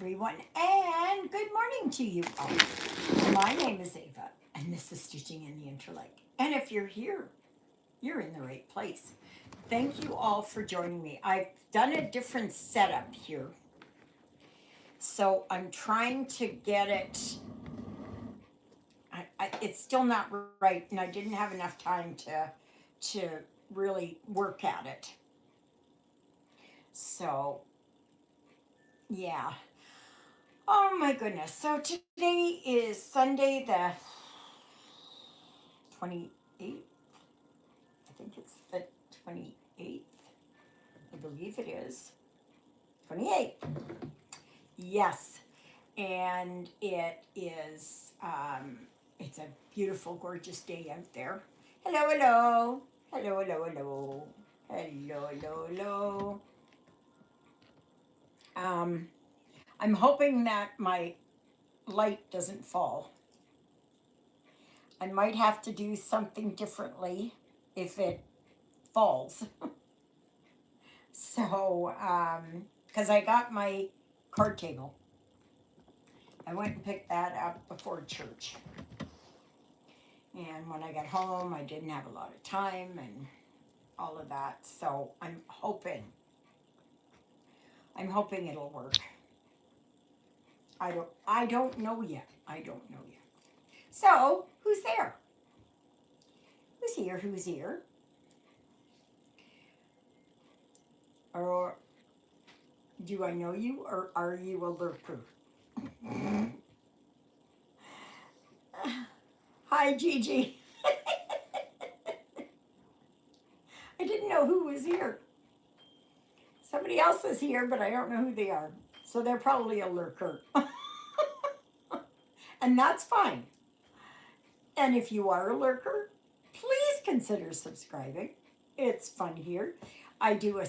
everyone, and good morning to you all. My name is Ava, and this is Stitching in the Interlake. And if you're here, you're in the right place. Thank you all for joining me. I've done a different setup here, so I'm trying to get it. It's still not right, and I didn't have enough time to really work at it. So yeah. Oh my goodness. So today is Sunday the 28th. I think it's the 28th. I believe it is. 28th. Yes. And it is, it's a beautiful, gorgeous day out there. Hello, hello. Hello, hello, hello. Hello, hello, hello. Um, I'm hoping that my light doesn't fall. I might have to do something differently if it falls. So, because I got my card table, I went and picked that up before church. And when I got home, I didn't have a lot of time and all of that. So I'm hoping it'll work. I don't know yet. I don't know yet. So, who's there? Who's here? Who's here? Or do I know you, or are you a lurker? Hi, Gigi. I didn't know who was here. Somebody else is here, but I don't know who they are. So they're probably a lurker. And that's fine. And if you are a lurker, please consider subscribing. It's fun here. I do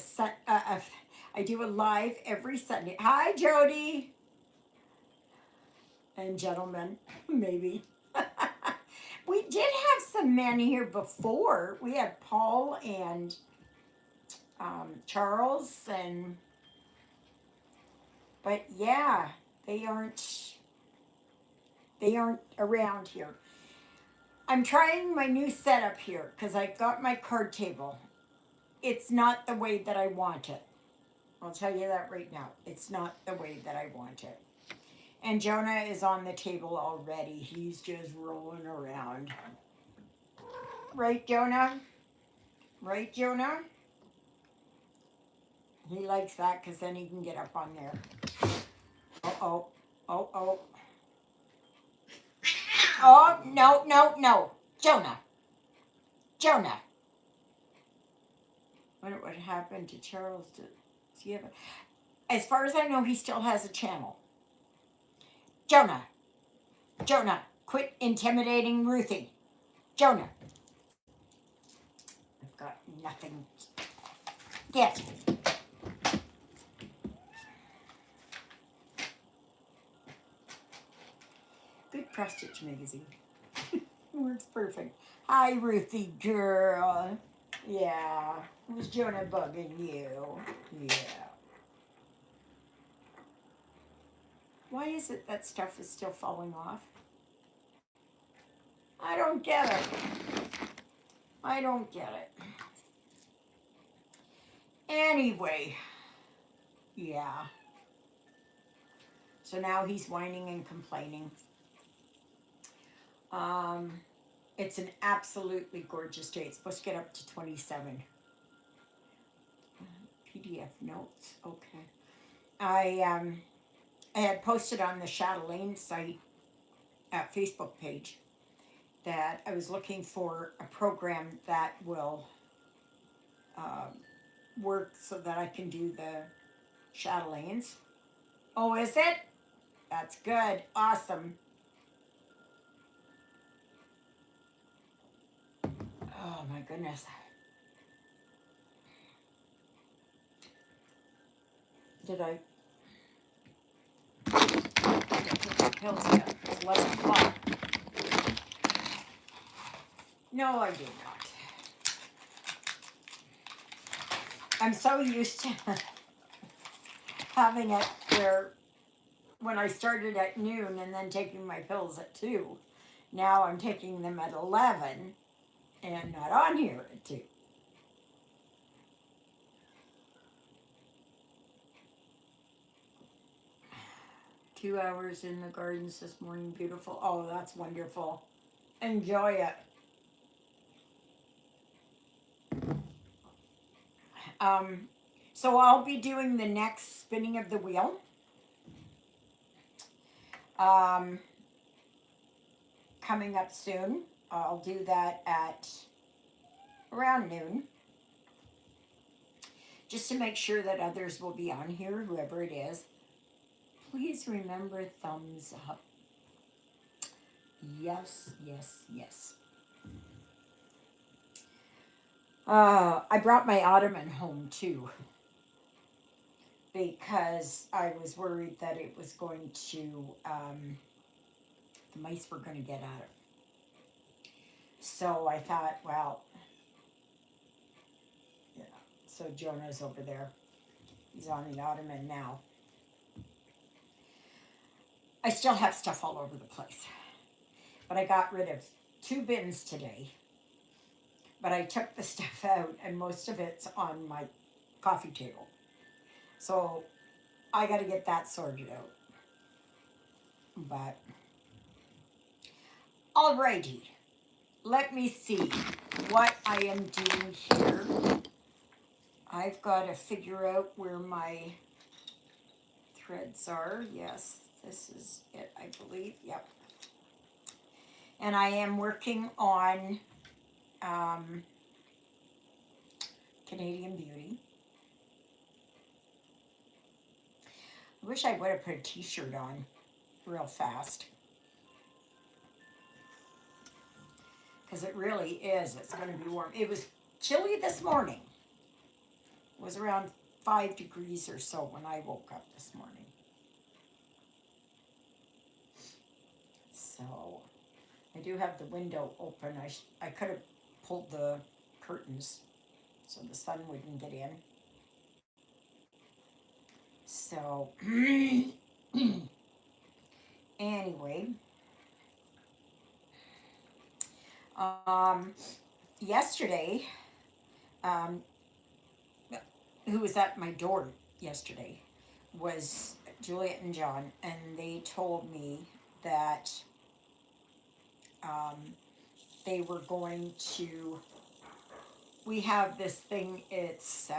I do a live every Sunday. Hi, Jody and gentlemen, maybe. We did have some men here before. We had Paul and Charles, but yeah, they aren't around here. I'm trying my new setup here because I got my card table. It's not the way that I want it. I'll tell you that right now. It's not the way that I want it. And Jonah is on the table already. He's just rolling around. Right, Jonah? Right, Jonah? He likes that because then he can get up on there. Uh-oh. Oh. Oh, no, no, no. Jonah. Jonah. What happened to Charles? Does he have as far as I know, he still has a channel. Jonah. Jonah. Quit intimidating Ruthie. Jonah. I've got nothing. Get. Good cross stitch magazine. Works perfect. Hi, Ruthie girl. Yeah. Was Jonah bugging you? Yeah. Why is it that stuff is still falling off? I don't get it. I don't get it. Anyway. Yeah. So now he's whining and complaining. It's an absolutely gorgeous day. It's supposed to get up to 27. PDF notes. Okay. I had posted on the Chatelaine site Facebook page that I was looking for a program that will work so that I can do the Chatelaines. Oh, is it? That's good. Awesome. Oh my goodness. Did I take the pills yet? It's 11 o'clock. No, I did not. I'm so used to having it where when I started at noon and then taking my pills at 2. Now I'm taking them at 11 and not on here at 2. 2 hours in the gardens this morning. Beautiful. Oh, that's wonderful. Enjoy it. Um, so I'll be doing the next spinning of the wheel. Coming up soon. I'll do that at around noon. Just to make sure that others will be on here, whoever it is. Please remember thumbs up. Yes, yes, yes. I brought my ottoman home too because I was worried that it was going to, the mice were going to get at it. So I thought, well, yeah. So Jonah's over there. He's on the ottoman now. I still have stuff all over the place. But I got rid of 2 bins today. But I took the stuff out and most of it's on my coffee table. So I got to get that sorted out. But alrighty, let me see what I am doing here. I've got to figure out where my threads are. Yes, this is it, I believe. Yep. And I am working on Canadian Beauty. I wish I would have put a t-shirt on real fast. Because it really is. It's going to be warm. It was chilly this morning. It was around 5 degrees or so when I woke up this morning. So I do have the window open. I could have pulled the curtains so the sun wouldn't get in. So anyway, yesterday, who was at my door yesterday was Juliet and John, and they told me that they were going to, we have this thing, it's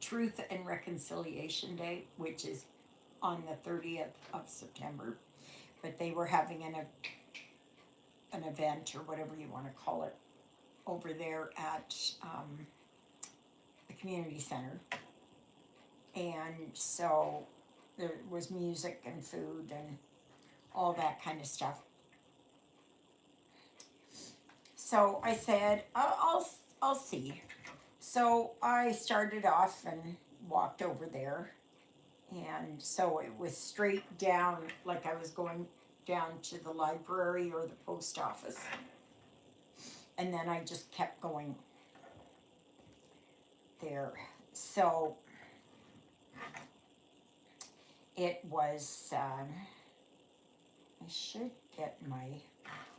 Truth and Reconciliation Day, which is on the 30th of September, but they were having an event or whatever you want to call it over there at the community center. And so there was music and food and all that kind of stuff. So I said, I'll see. So I started off and walked over there. And so it was straight down, like I was going down to the library or the post office. And then I just kept going there. So it was, I should get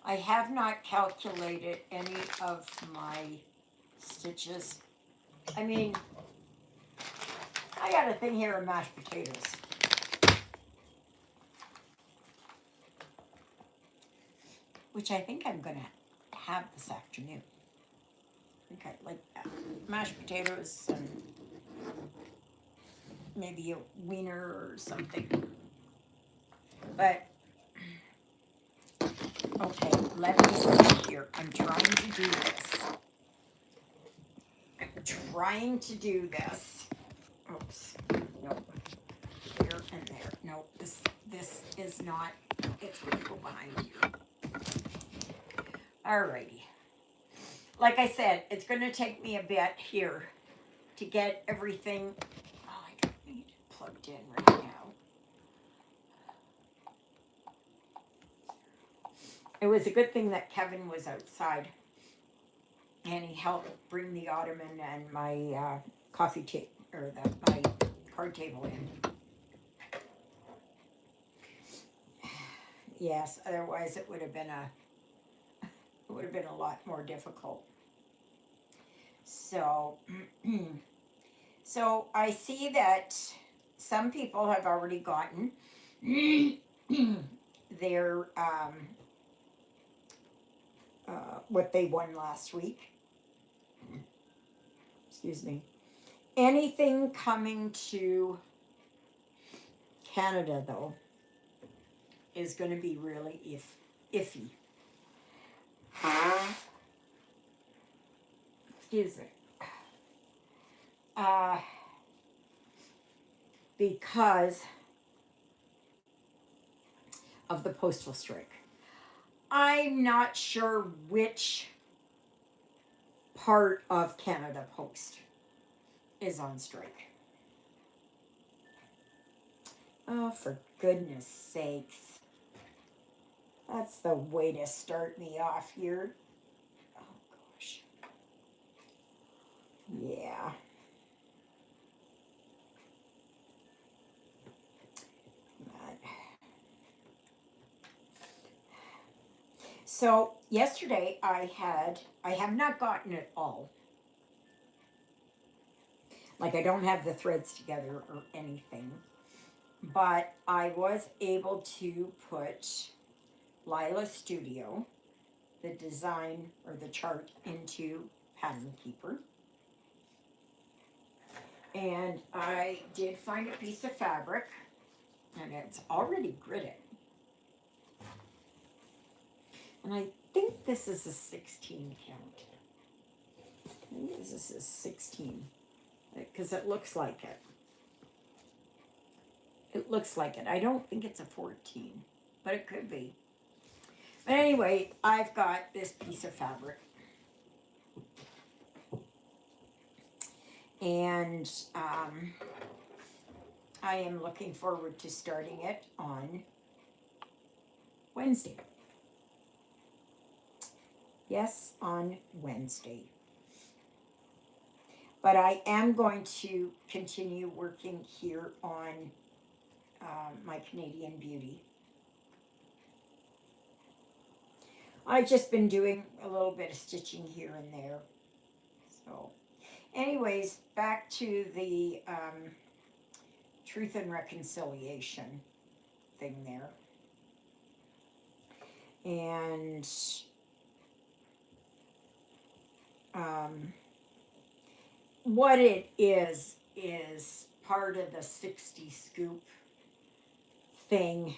I have not calculated any of my stitches. I mean, I got a thing here of mashed potatoes. Which I think I'm going to have this afternoon. I think I like that. Mashed potatoes and maybe a wiener or something. But, okay, let me see here. I'm trying to do this. Oops. Nope. There and there. Nope. This is not. It's going to go behind here. Alrighty. Like I said, it's going to take me a bit here to get everything. Oh, I don't need it plugged in right now. It was a good thing that Kevin was outside and he helped bring the ottoman and my coffee table, or my card table in. Yes, otherwise it would have been a lot more difficult. So, so I see that some people have already gotten their what they won last week. Excuse me. Anything coming to Canada though is going to be really iffy. Excuse me. Uh, because of the postal strike. I'm not sure which part of Canada Post is on strike. Oh, for goodness sakes. That's the way to start me off here. Oh, gosh. Yeah. So yesterday I have not gotten it all. Like I don't have the threads together or anything. But I was able to put Lila's Studio, the design or the chart, into Pattern Keeper. And I did find a piece of fabric, and it's already gridded. And I think this is a 16 count. I think this is a 16, because it looks like it. It looks like it. I don't think it's a 14, but it could be. But anyway, I've got this piece of fabric. And I am looking forward to starting it on Wednesday. Yes, on Wednesday. But I am going to continue working here on my Canadian Beauty. I've just been doing a little bit of stitching here and there. So, anyways, back to the Truth and Reconciliation thing there. And what it is part of the 60 scoop thing,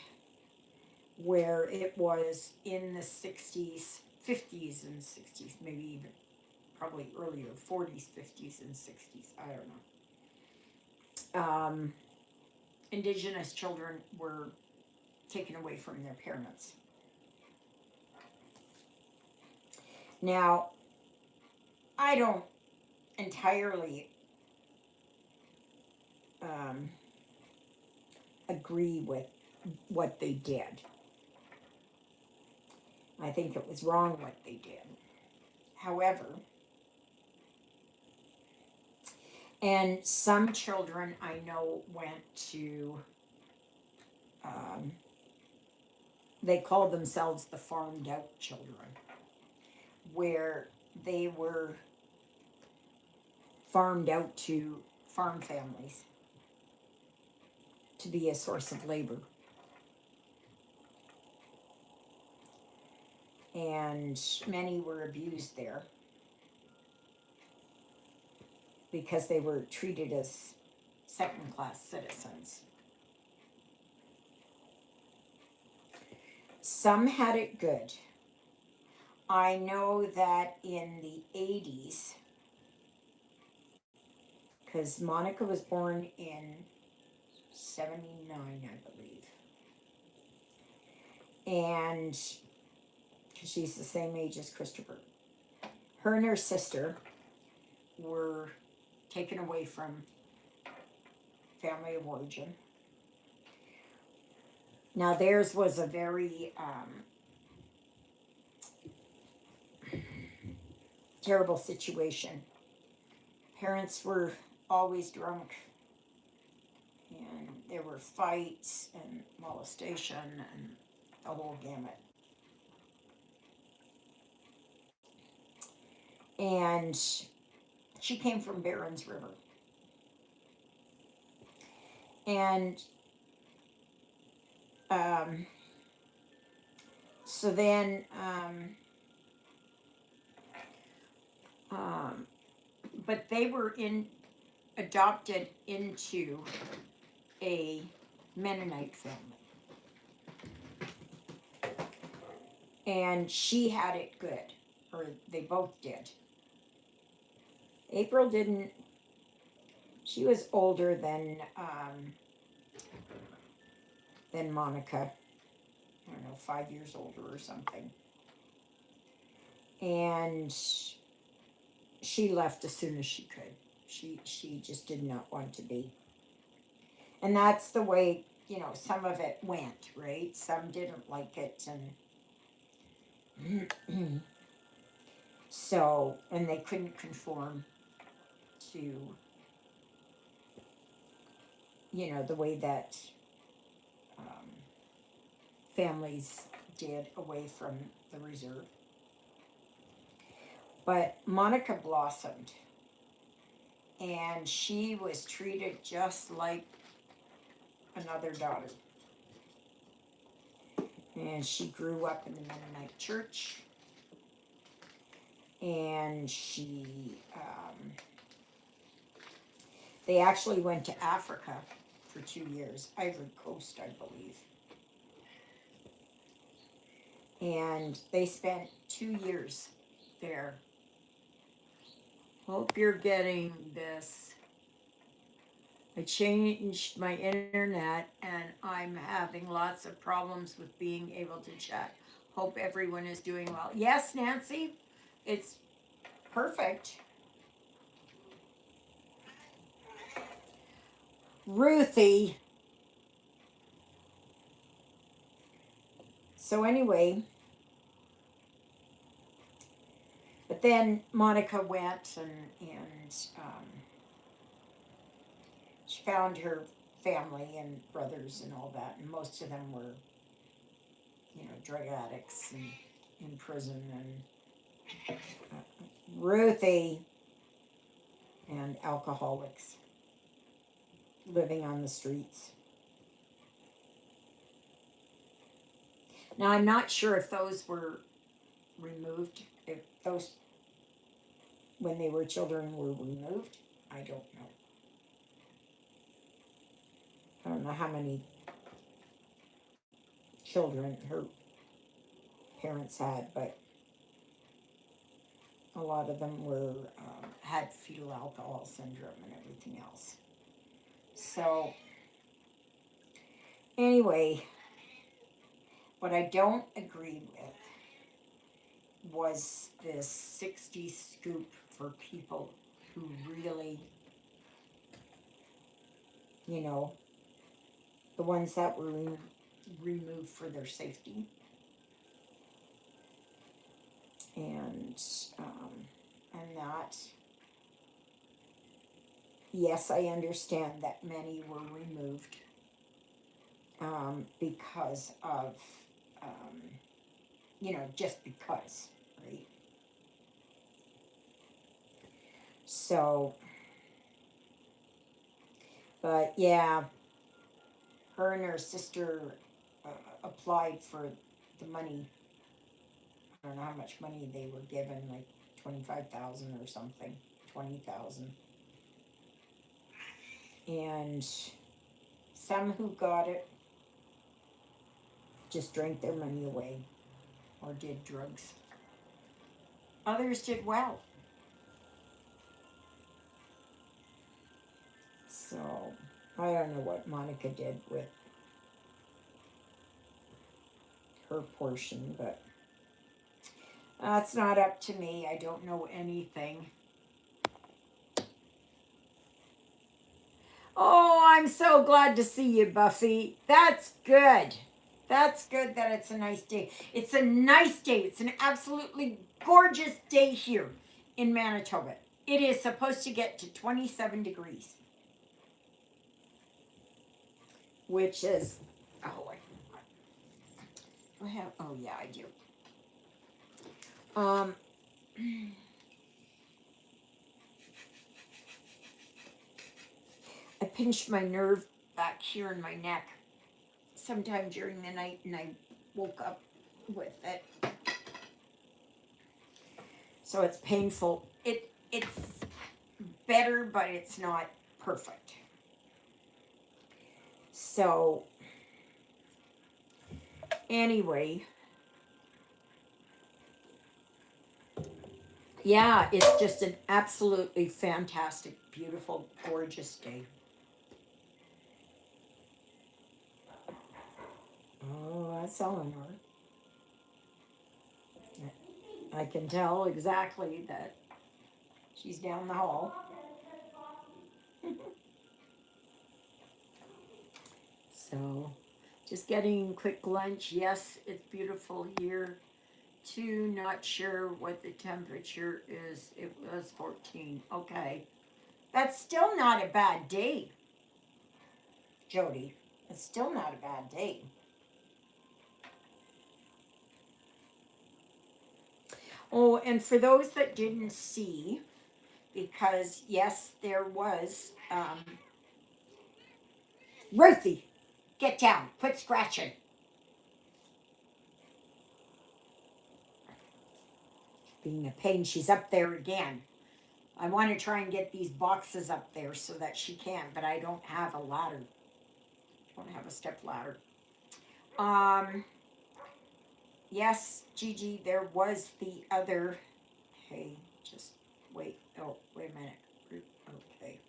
where it was in the 60s, 50s and 60s, maybe even probably earlier, 40s, 50s and 60s, I don't know. Indigenous children were taken away from their parents. Now, I don't entirely agree with what they did. I think it was wrong what they did. However, and some children I know went to, they called themselves the farmed out children, where they were farmed out to farm families to be a source of labor. And many were abused there because they were treated as second-class citizens. Some had it good. I know that in the 80s, because Monica was born in 79, I believe. And because she's the same age as Christopher. Her and her sister were taken away from family of origin. Now theirs was a very terrible situation. Parents were always drunk, and there were fights and molestation and the whole gamut. And she came from Barrens River. And um, so then, um, but they were adopted into a Mennonite family. And she had it good, or they both did. April didn't, she was older than Monica. I don't know, 5 years older or something. And she left as soon as she could. She just did not want to be. And that's the way, some of it went, right? Some didn't like it, and so, and they couldn't conform to, the way that um, families did away from the reserve. But Monica blossomed, and she was treated just like another daughter. And she grew up in the Mennonite church, and they actually went to Africa for 2 years, Ivory Coast, I believe. And they spent 2 years there. Hope you're getting this. I changed my internet and I'm having lots of problems with being able to chat. Hope everyone is doing well. Yes, Nancy, it's perfect. Ruthie. So anyway, but then Monica went and she found her family and brothers and all that, and most of them were, drug addicts and in prison, and Ruthie, and alcoholics living on the streets. Now, I'm not sure if those were removed, if those, when they were children, were removed. I don't know. I don't know how many children her parents had, but a lot of them had fetal alcohol syndrome and everything else. So, anyway, what I don't agree with was this 60 scoop for people who really, the ones that were removed for their safety. And that, yes, I understand that many were removed because of, just because, right? So, but yeah, her and her sister applied for the money. I don't know how much money they were given, like 25,000 or something, 20,000. And some who got it just drank their money away or did drugs. Others did well. So I don't know what Monica did with her portion, but that's not up to me. I don't know anything. Oh, I'm so glad to see you, Buffy. That's good. That's good that it's a nice day. It's a nice day. It's an absolutely gorgeous day here in Manitoba. It is supposed to get to 27 degrees, which is, oh, I have? Oh yeah, I do. Um, I pinched my nerve back here in my neck sometime during the night, and I woke up with it. So it's painful. It's better, but it's not perfect. So anyway, yeah, it's just an absolutely fantastic, beautiful, gorgeous day. Oh, that's Eleanor. I can tell exactly that she's down the hall. So, just getting quick lunch. Yes, it's beautiful here. Two, not sure what the temperature is. It was 14. Okay. That's still not a bad day, Jody. It's still not a bad day. Oh, and for those that didn't see, because yes, there was, Ruthie, get down, quit scratching. Being a pain, she's up there again. I want to try and get these boxes up there so that she can, but I don't have a ladder. I don't have a step ladder. Yes, Gigi, there was the other. Hey, just wait. Oh, wait a minute. Okay.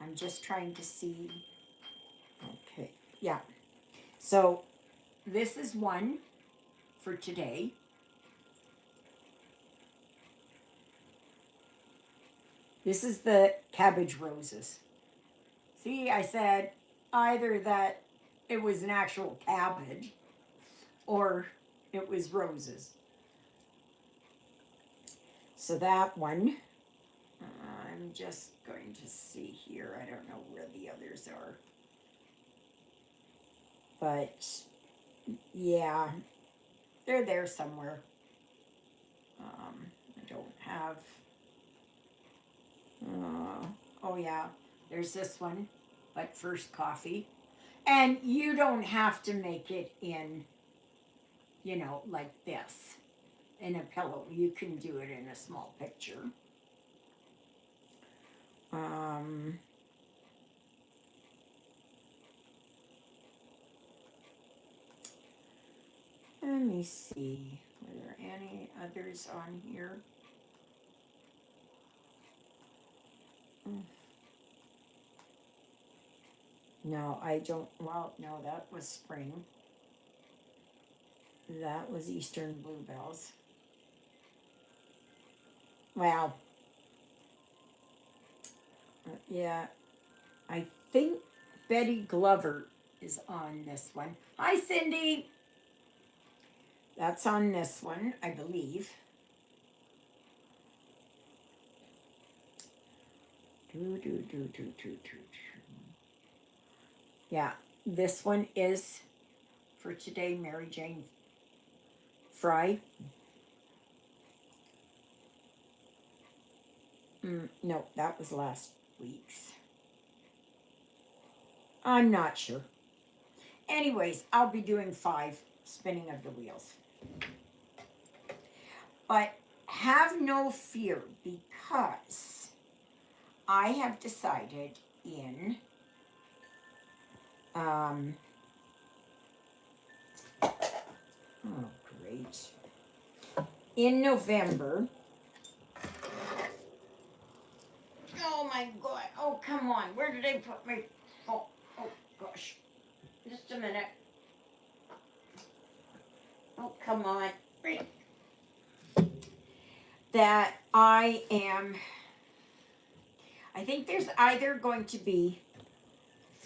I'm just trying to see. Okay, yeah. So this is one for today. This is the cabbage roses. See, I said either that it was an actual cabbage or it was roses. So that one, I'm just going to see here. I don't know where the others are. But yeah, they're there somewhere. I don't have. Oh yeah, there's this one, but first coffee. And you don't have to make it in, like this, in a pillow. You can do it in a small picture. Um, Let me see. Are there any others on here? No, I don't. Well, no, that was spring. That was Eastern bluebells. Well, yeah, I think Betty Glover is on this one. Hi, Cindy. That's on this one, I believe. Yeah, this one is for today, Mary Jane Fry. No, that was last week's. I'm not sure. Anyways, I'll be doing 5 spinning of the wheels. But have no fear, because I have decided in oh great, in November. Oh my god, oh come on, where did I put my, oh gosh, just a minute. Oh come on, that I think there's either going to be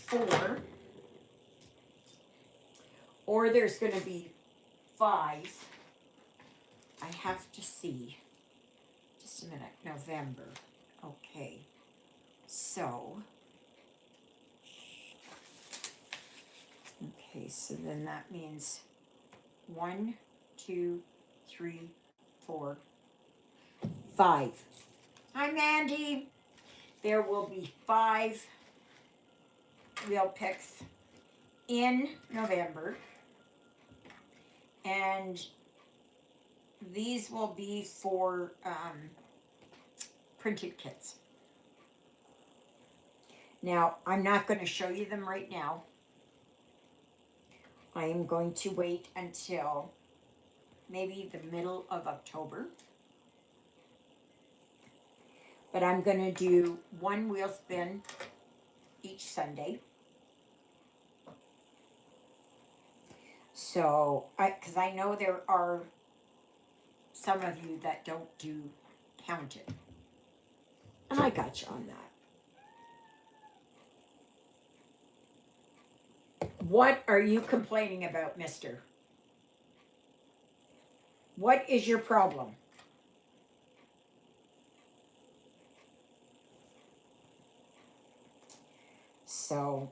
4 or there's going to be 5. I have to see. Just a minute. November. Okay. So. Okay. Okay, so then that means 1, 2, 3, 4, 5. Hi, Mandy. There will be 5 wheel picks in November. And these will be for printed kits. Now, I'm not going to show you them right now. I am going to wait until maybe the middle of October. But I'm going to do 1 wheel spin each Sunday. So, because I know there are some of you that don't do counted. And I got you on that. What are you complaining about, mister? What is your problem? So,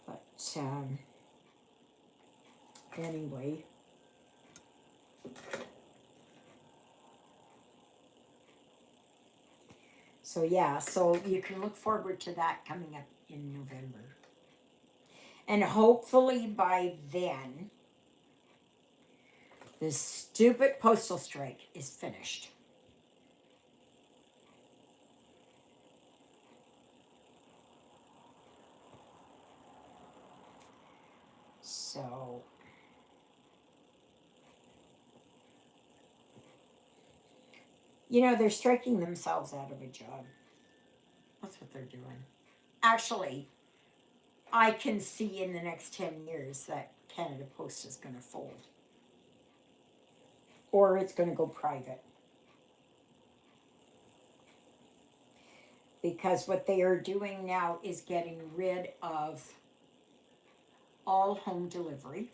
but anyway. So yeah, so you can look forward to that coming up in November. And hopefully by then, this stupid postal strike is finished. So, you know, they're striking themselves out of a job. That's what they're doing. Actually, I can see in the next 10 years that Canada Post is going to fold. Or it's going to go private. Because what they are doing now is getting rid of all home delivery.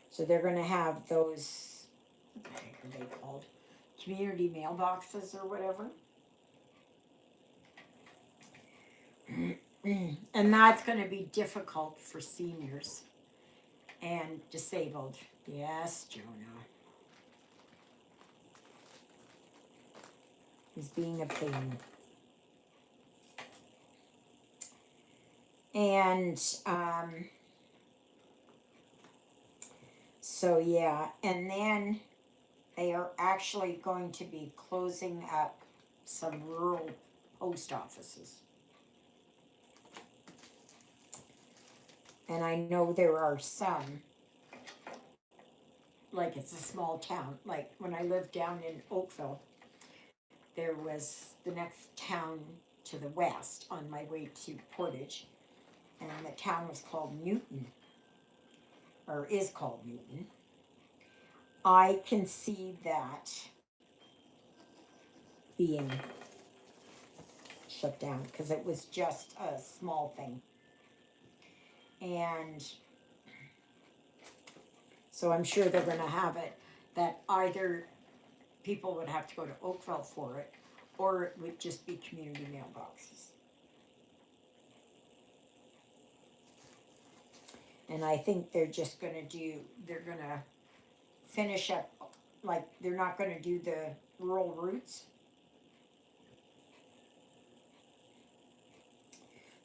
So they're going to have those, what the heck are they called? Community mailboxes or whatever. And that's going to be difficult for seniors and disabled. Yes, Jonah. He's being a pain. And so yeah, and then they are actually going to be closing up some rural post offices. And I know there are some, like it's a small town, like when I lived down in Oakville, there was the next town to the west on my way to Portage, and the town was called Newton, or is called Newton. I can see that being shut down because it was just a small thing. And so I'm sure they're going to have it that either people would have to go to Oakville for it, or it would just be community mailboxes. And I think they're just going to they're going to finish up, like they're not going to do the rural routes.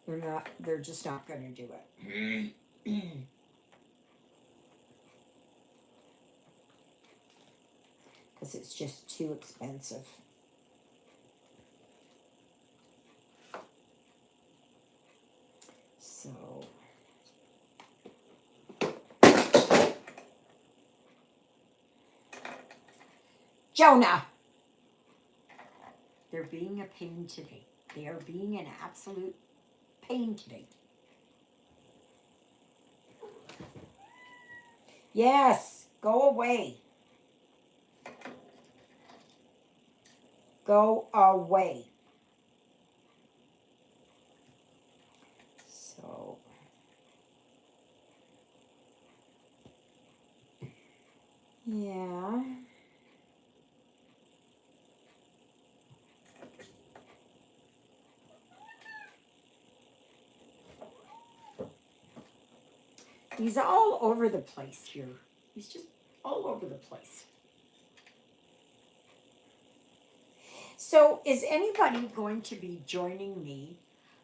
They're just not going to do it. Because it's just too expensive. So, Jonah! They're being a pain today. They are being an absolute pain today. Yes, go away. Go away. So, yeah. He's all over the place here. He's just all over the place. So, is anybody going to be joining me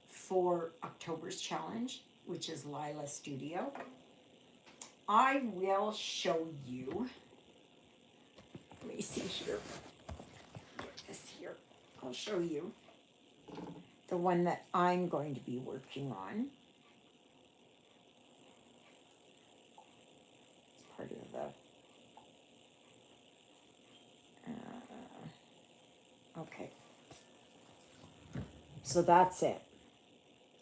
for October's challenge, which is Lila Studio? I will show you. Let me see here. Get this here. I'll show you the one that I'm going to be working on. It's part of the. Okay. So that's it.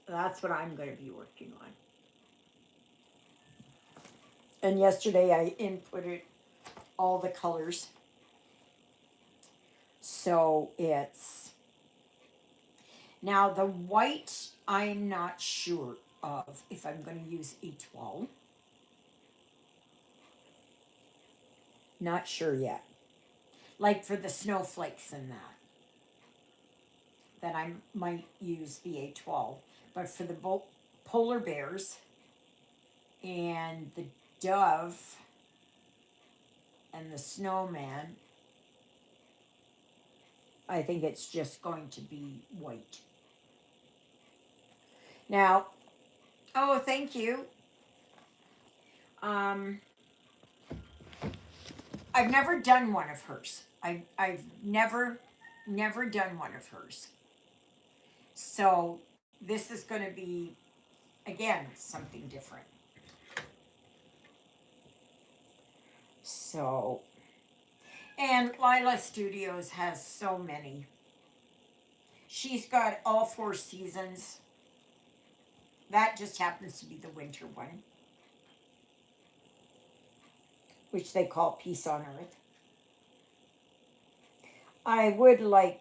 That's what I'm going to be working on. And yesterday I inputted all the colors. So it's, now the white I'm not sure of if I'm going to use A12. Not sure yet. Like for the snowflakes and that I might use the A12. But for the polar bears and the dove and the snowman, I think it's just going to be white. Now, oh, thank you. I've never done one of hers. I've never done one of hers. So this is going to be, again, something different. So, and Lila Studios has so many. She's got all 4 seasons. That just happens to be the winter one, which they call Peace on Earth. I would like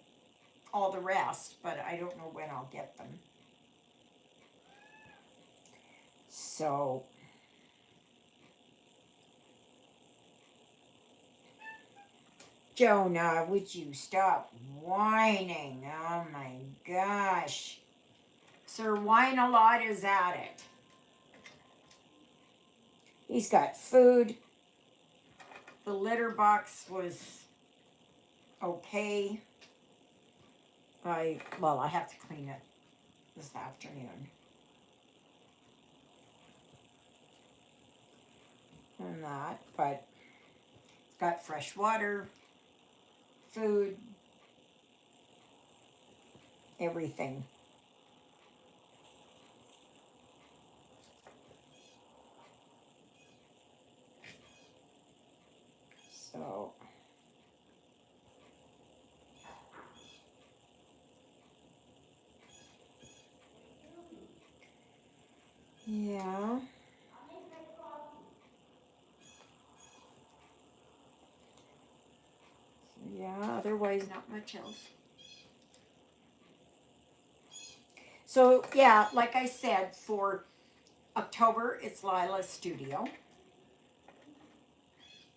all the rest, but I don't know when I'll get them. So, Jonah, would you stop whining? Oh my gosh. Sir Whine-a-Lot is at it. He's got food. The litter box was okay. I have to clean it this afternoon. And that, but it's got fresh water, food, everything. So, yeah. Yeah, otherwise not much else. So, yeah, like I said, for October, it's Lila's Studio.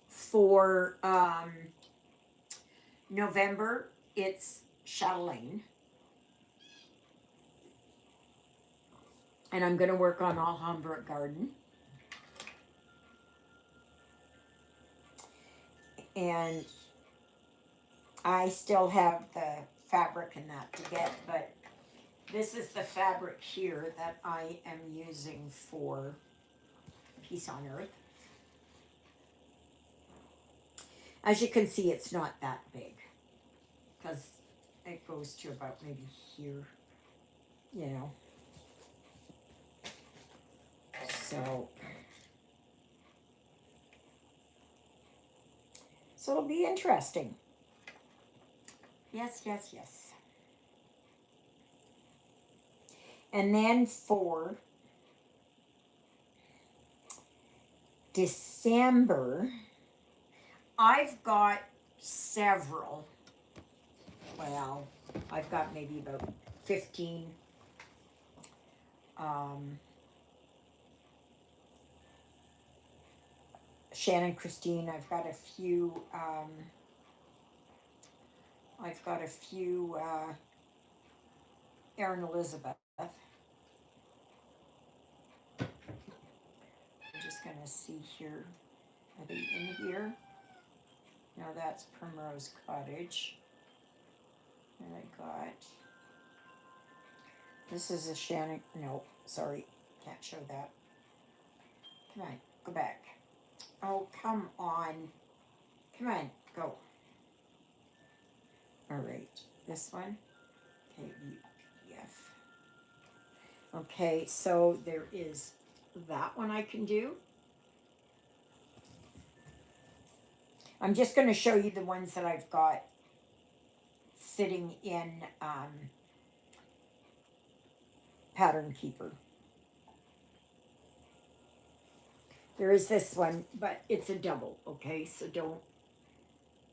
For November, it's Chatelaine. And I'm going to work on Alhambra Garden. And I still have the fabric and that to get, but this is the fabric here that I am using for Peace on Earth. As you can see, it's not that big because it goes to about maybe here, you know. So it'll be interesting. Yes, yes, yes. And then for December, I've got several. Well, I've got maybe about 15 Shannon Christine. I've got a few Erin Elizabeth. I'm to see here. Are they in here? No, that's Primrose Cottage. And I got, this is a Shannon, no, sorry, can't show that. Come on, go back. Oh, come on. Come on, go. All right, this one. Okay, PDF. Okay, so there is that one I can do. I'm just going to show you the ones that I've got sitting in Pattern Keeper. There is this one, but it's a double, okay? So don't,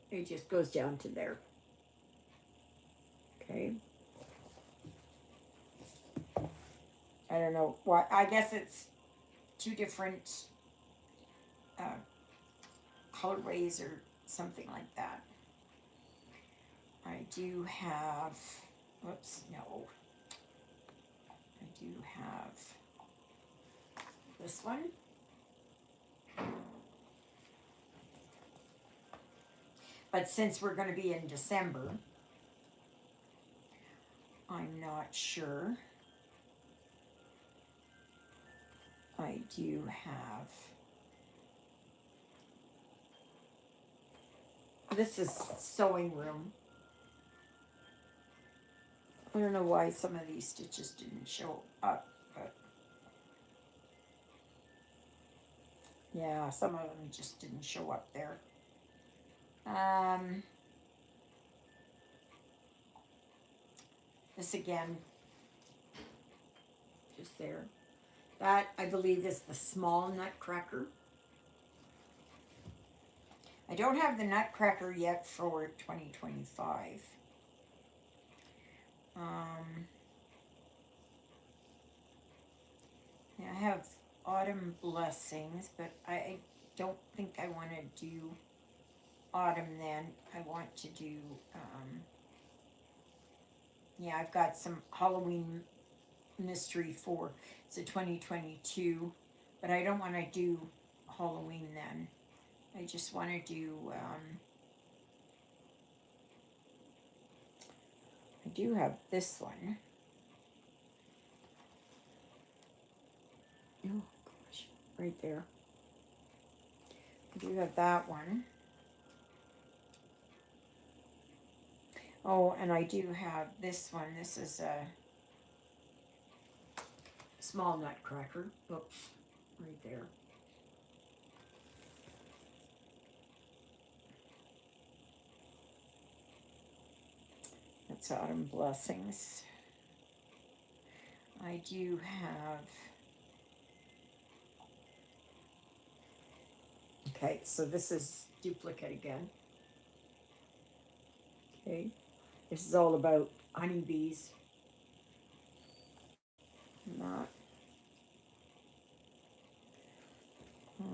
it just goes down to there. Okay. I don't know what, I guess it's two different colorways or something like that. I do have, whoops, no. I do have this one. But since we're going to be in December, I'm not sure. I do have, this is Sewing Room. I don't know why some of these stitches didn't show up, but yeah, some of them just didn't show up there. This again, just there. That, I believe, is the small Nutcracker. I don't have the Nutcracker yet for 2025. Yeah, I have Autumn Blessings, but I don't think I want to do autumn then. I want to do, yeah, I've got some Halloween mystery for, it's a 2022, but I don't want to do Halloween then. I just want to do, I do have this one. Oh gosh, right there. I do have that one. Oh, and I do have this one. This is a small Nutcracker. Oops, right there. That's Autumn Blessings. I do have, okay, so this is duplicate again. Okay, this is all about honeybees. Not.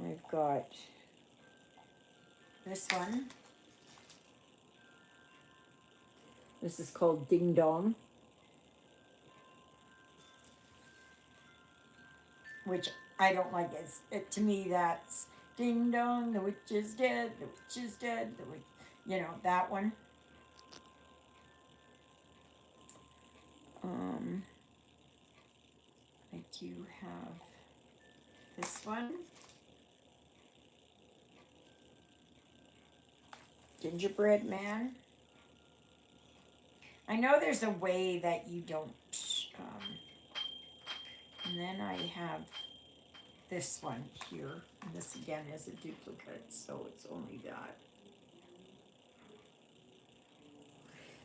I've got this one. This is called Ding Dong, which I don't like. To me, that's Ding Dong, the witch is dead, the witch is dead, the witch, you know, that one. I do have this one. Gingerbread Man. I know there's a way that you don't, and then I have this one here, and this again is a duplicate, so it's only that.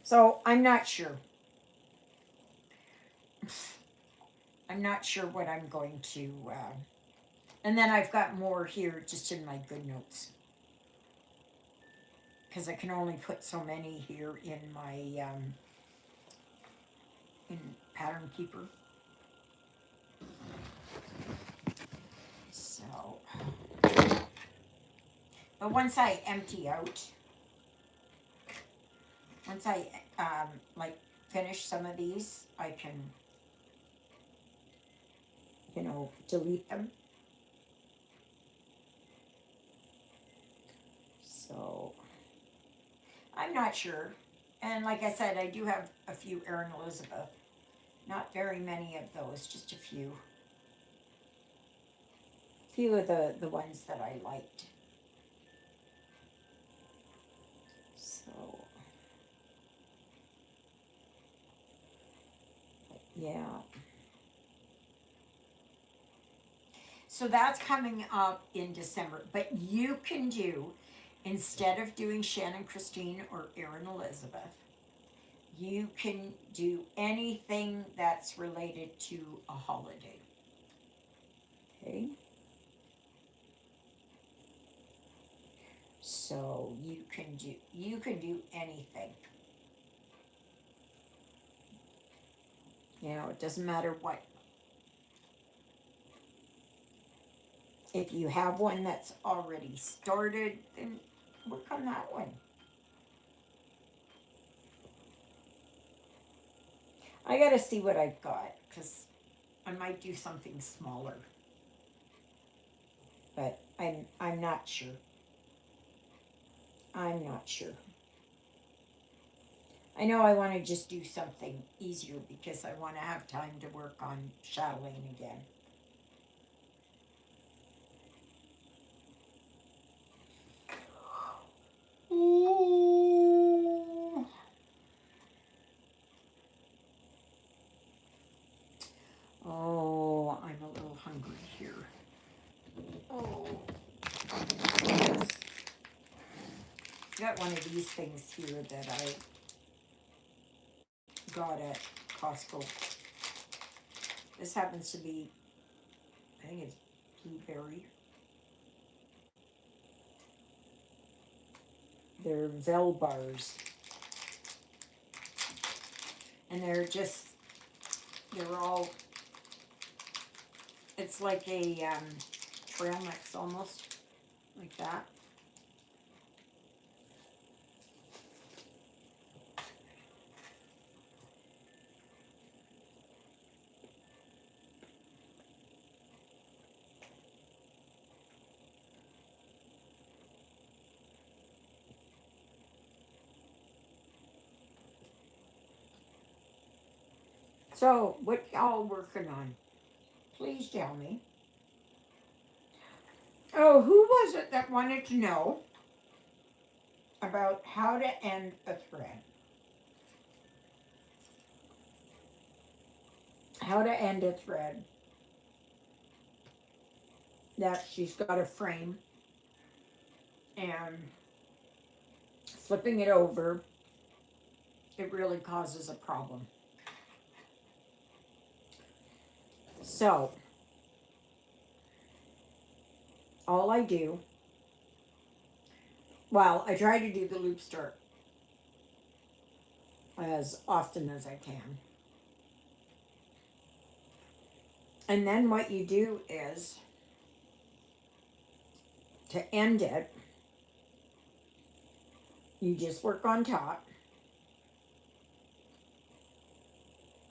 So I'm not sure. I'm not sure what I'm going to, and then I've got more here just in my good notes. Because I can only put so many here in my, in Pattern Keeper. So, but once I empty out, once I, like, finish some of these, I can, you know, delete them. So I'm not sure. And like I said, I do have a few Erin Elizabeth. Not very many of those, just a few. Few of the ones that I liked. So yeah. So that's coming up in December. But you can do, instead of doing Shannon Christine or Erin Elizabeth, you can do anything that's related to a holiday. Okay? So you can do anything. It doesn't matter what. If you have one that's already started, then work on that one. I gotta see what I've got, because I might do something smaller. But I'm not sure. I'm not sure. I know I want to just do something easier because I want to have time to work on shadowing again. Ooh. Oh, I'm a little hungry here. Oh, yes. Got one of these things here that I got at Costco. This happens to be, I think it's blueberry. They're Vel bars. And they're all, it's like a trail mix almost, like that. So, what y'all working on? Please tell me. Oh, who was it that wanted to know about how to end a thread? How to end a thread that she's got a frame and flipping it over, it really causes a problem. So, all I do, well, I try to do the loop start as often as I can. And then what you do is to end it, you just work on top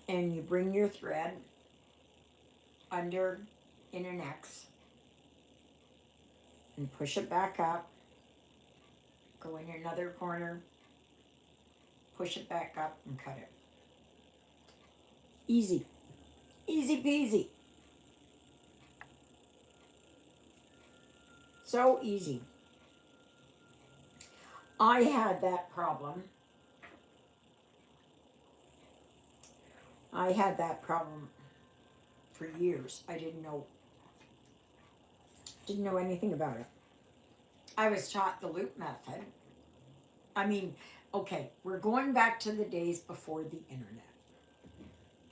and you bring your thread under in an X and push it back up, go in another corner, push it back up and cut it. Easy. Easy peasy. So easy. I had that problem. I had that problem for years. I didn't know anything about it. I was taught the loop method. I mean, okay, we're going back to the days before the internet.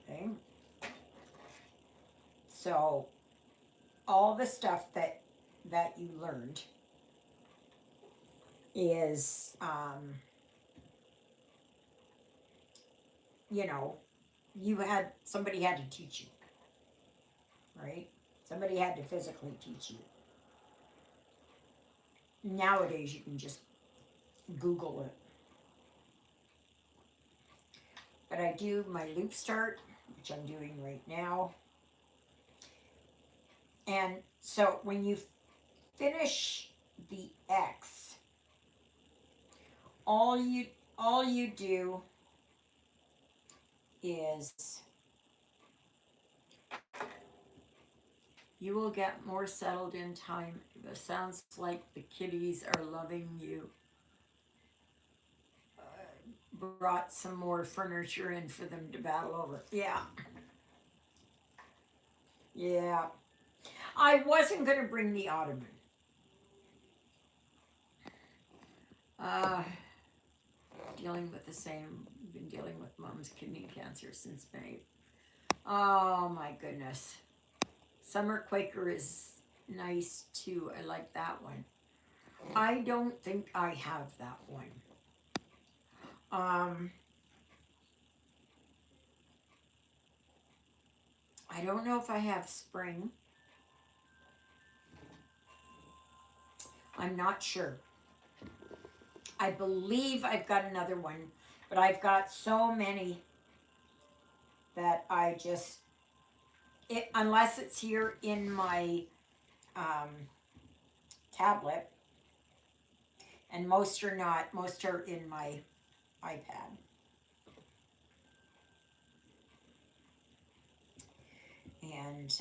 Okay? So all the stuff that you learned is you know, somebody had to teach you, right? Somebody had to physically teach you. Nowadays you can just Google it. But I do my loop start, which I'm doing right now. And so when you finish the X, all you do is you will get more settled in time. It sounds like the kitties are loving you. Brought some more furniture in for them to battle over. Yeah, yeah. I wasn't going to bring the ottoman. Uh, Dealing with the same. Been dealing with mom's kidney cancer since May. Oh my goodness. Summer Quaker is nice too. I like that one. I don't think I have that one. Um, I don't know if I have spring. I'm not sure. I believe I've got another one, but I've got so many that I just unless it's here in my um, tablet, and most are not. Most are in my iPad. And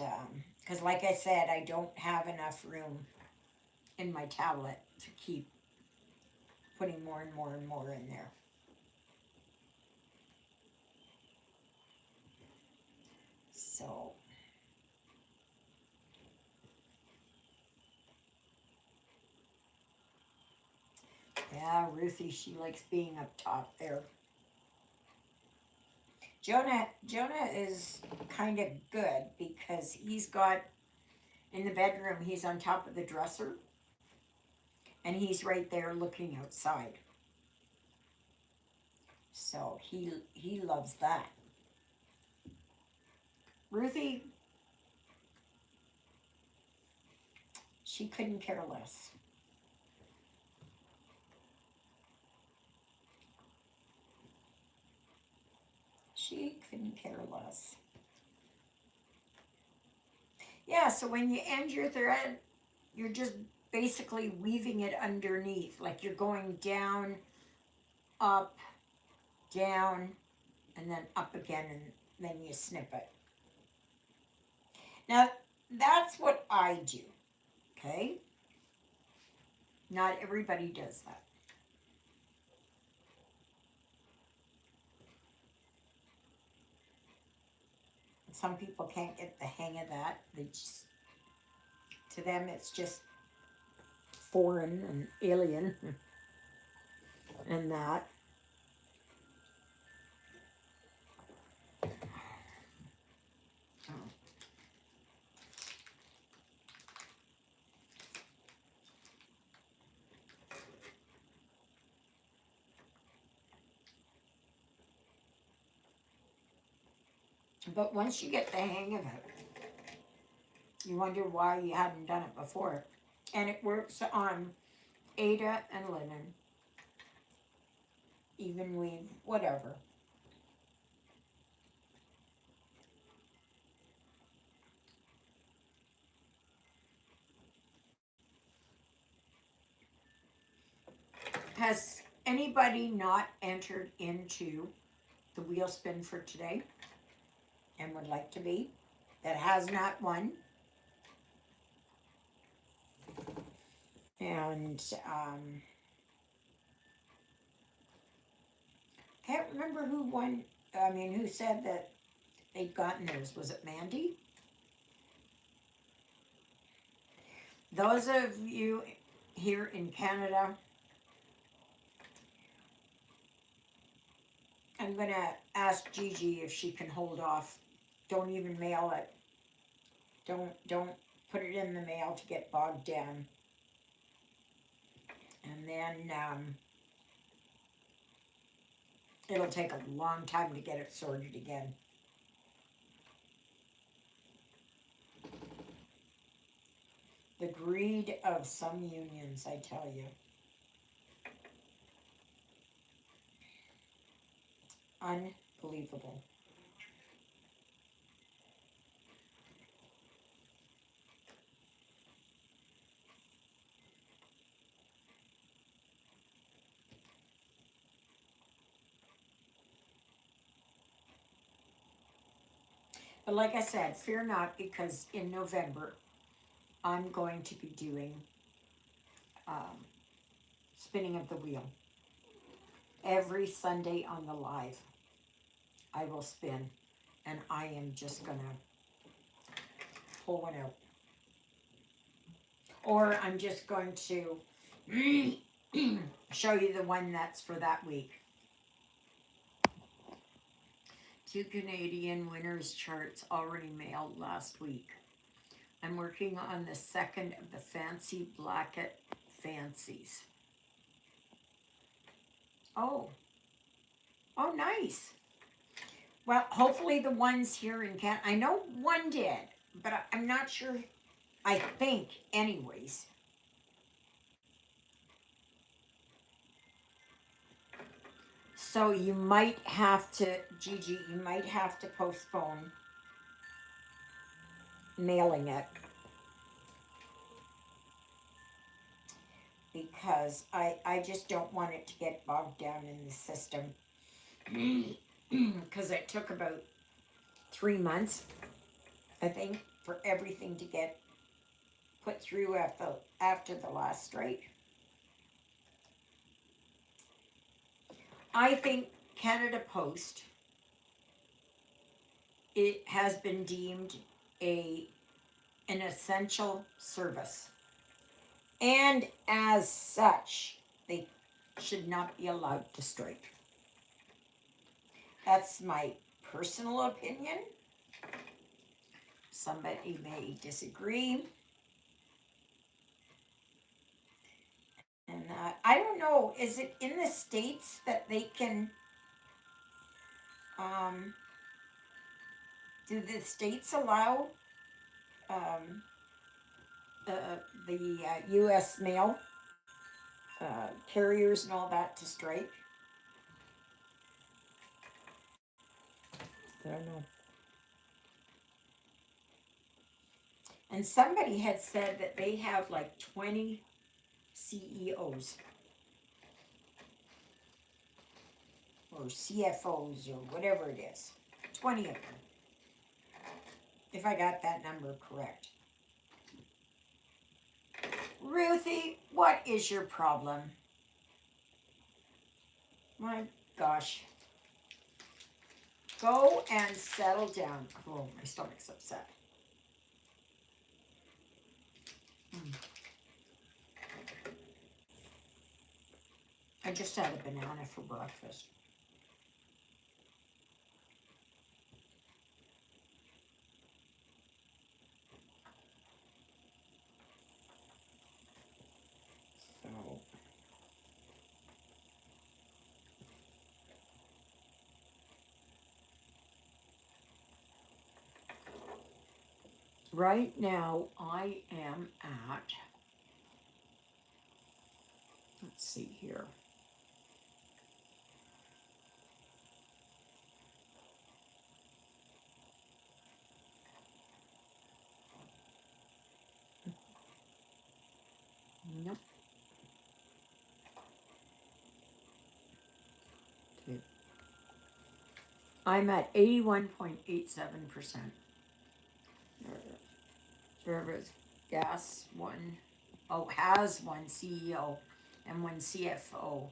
because, like I said, I don't have enough room in my tablet to keep putting more and more and more in there. So, yeah, Ruthie, she likes being up top there. Jonah is kind of good because he's got in the bedroom, he's on top of the dresser and he's right there looking outside. So he loves that. Ruthie, she couldn't care less. She couldn't care less. Yeah, so when you end your thread, you're just basically weaving it underneath, like you're going down, up, down, and then up again, and then you snip it. Now, that's what I do, okay? Not everybody does that. Some people can't get the hang of that. They just, to them, it's just foreign and alien and that. But once you get the hang of it, you wonder why you hadn't done it before. And it works on Ada and linen, even weave, whatever. Has anybody not entered into the wheel spin for today and would like to be? That has not won? And can't remember who won. I mean, who said that they'd gotten theirs? Was it Mandy? Those of you here in Canada, I'm gonna ask Gigi if she can hold off. Don't even mail it. Don't put it in the mail to get bogged down. And then it'll take a long time to get it sorted again. The greed of some unions, I tell you. Unbelievable. But like I said, fear not, because in November I'm going to be doing um, spinning of the wheel. Every Sunday on the live, I will spin, and I am just gonna pull one out. Or I'm just going to show you the one that's for that week. 2 Canadian winners charts already mailed last week. I'm working on the second of the Fancy Blacket Fancies. Oh, oh, nice. Well, hopefully the ones here in Canada, I know one did, but I'm not sure. I think, anyways. So you might have to, Gigi, you might have to postpone mailing it, because I just don't want it to get bogged down in the system. Because it took about 3 months, I think, for everything to get put through after the last strike. I think Canada Post, it has been deemed an essential service, and as such, they should not be allowed to strike. That's my personal opinion. Somebody may disagree. And I don't know, is it in the States that they can, um, do the states allow um, the US mail carriers and all that to strike? I don't know. And somebody had said that they have like 20 CEOs or CFOs or whatever it is. 20 of them, if I got that number correct. Ruthie, what is your problem? My gosh. Go and settle down. Oh, my stomach's upset. I just had a banana for breakfast. So, right now I am at, let's see here. Nope. Okay. I'm at 81.87%. Service gas one, oh, has one CEO and one CFO.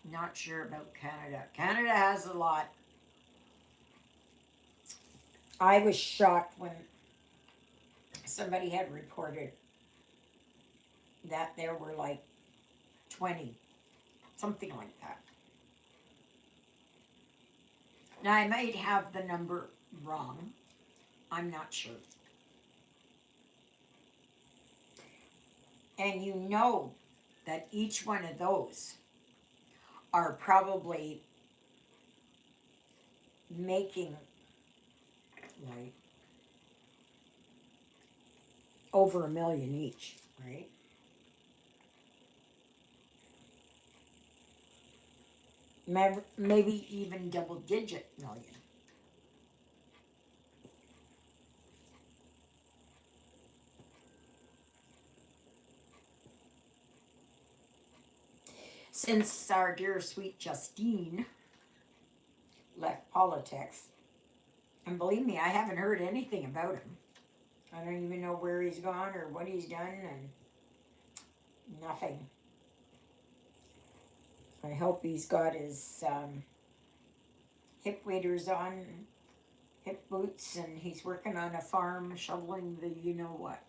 Not sure about Canada. Canada has a lot. I was shocked when somebody had reported that there were like 20, something like that. Now, I might have the number wrong. I'm not sure. And you know that each one of those are probably making like over 1 million each, right? Maybe even double-digit million. Since our dear sweet Justine left politics, And believe me, I haven't heard anything about him. I don't even know where he's gone or what he's done, and nothing. I hope he's got his hip waders on, hip boots, and he's working on a farm shoveling the you know what.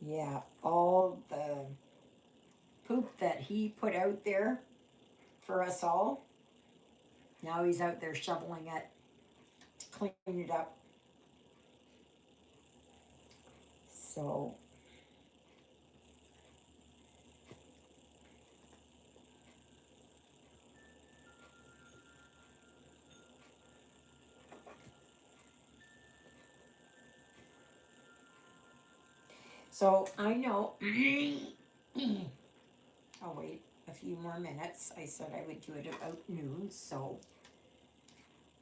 Yeah, all the poop that he put out there for us all, now he's out there shoveling it to clean it up. So, so I know. I'll wait a few more minutes. I said I would do it about noon, so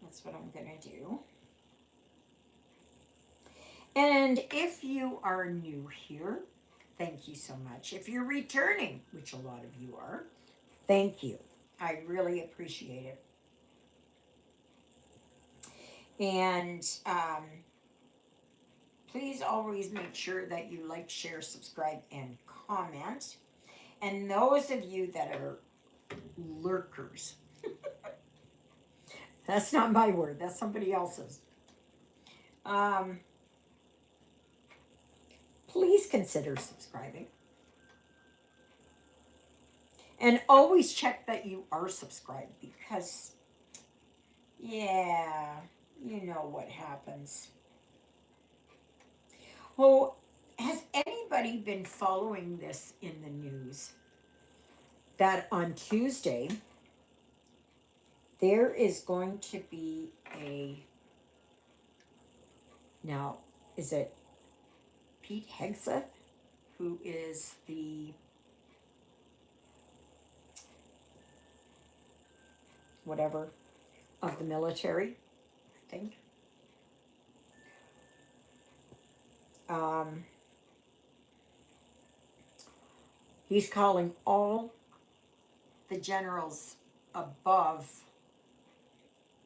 that's what I'm gonna do. And if you are new here, thank you so much. If you're returning, which a lot of you are, thank you. I really appreciate it. And please always make sure that you like, share, subscribe, and comment. And those of you that are lurkers, that's not my word, that's somebody else's. Um, please consider subscribing. And always check that you are subscribed because, yeah, you know what happens. Oh, has anybody been following this in the news? That on Tuesday, there is going to be a, now, is it Pete Hegseth, who is the, whatever, of the military, I think. Um, he's calling all the generals above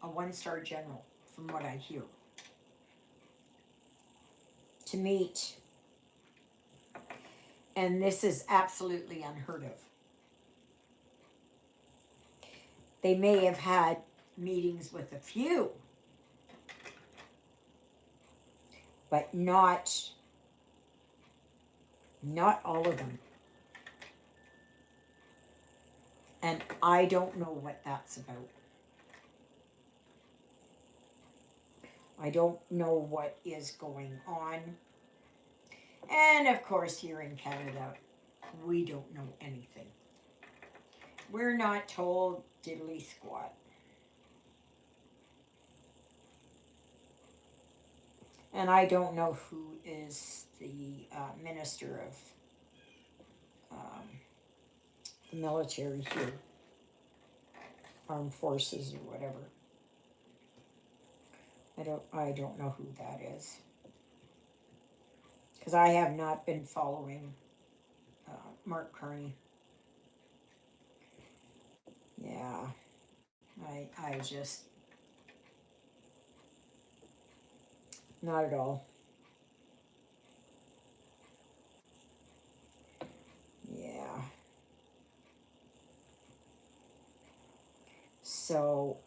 a one-star general, from what I hear, to meet. And this is absolutely unheard of. They may have had meetings with a few, but not all of them. And I don't know what that's about. I don't know what is going on. And of course, here in Canada, we don't know anything. We're not told diddly squat. And I don't know who is the minister of the military here, armed forces or whatever. I don't know who that is, because I have not been following Mark Carney. Yeah, I just, not at all. Yeah. So,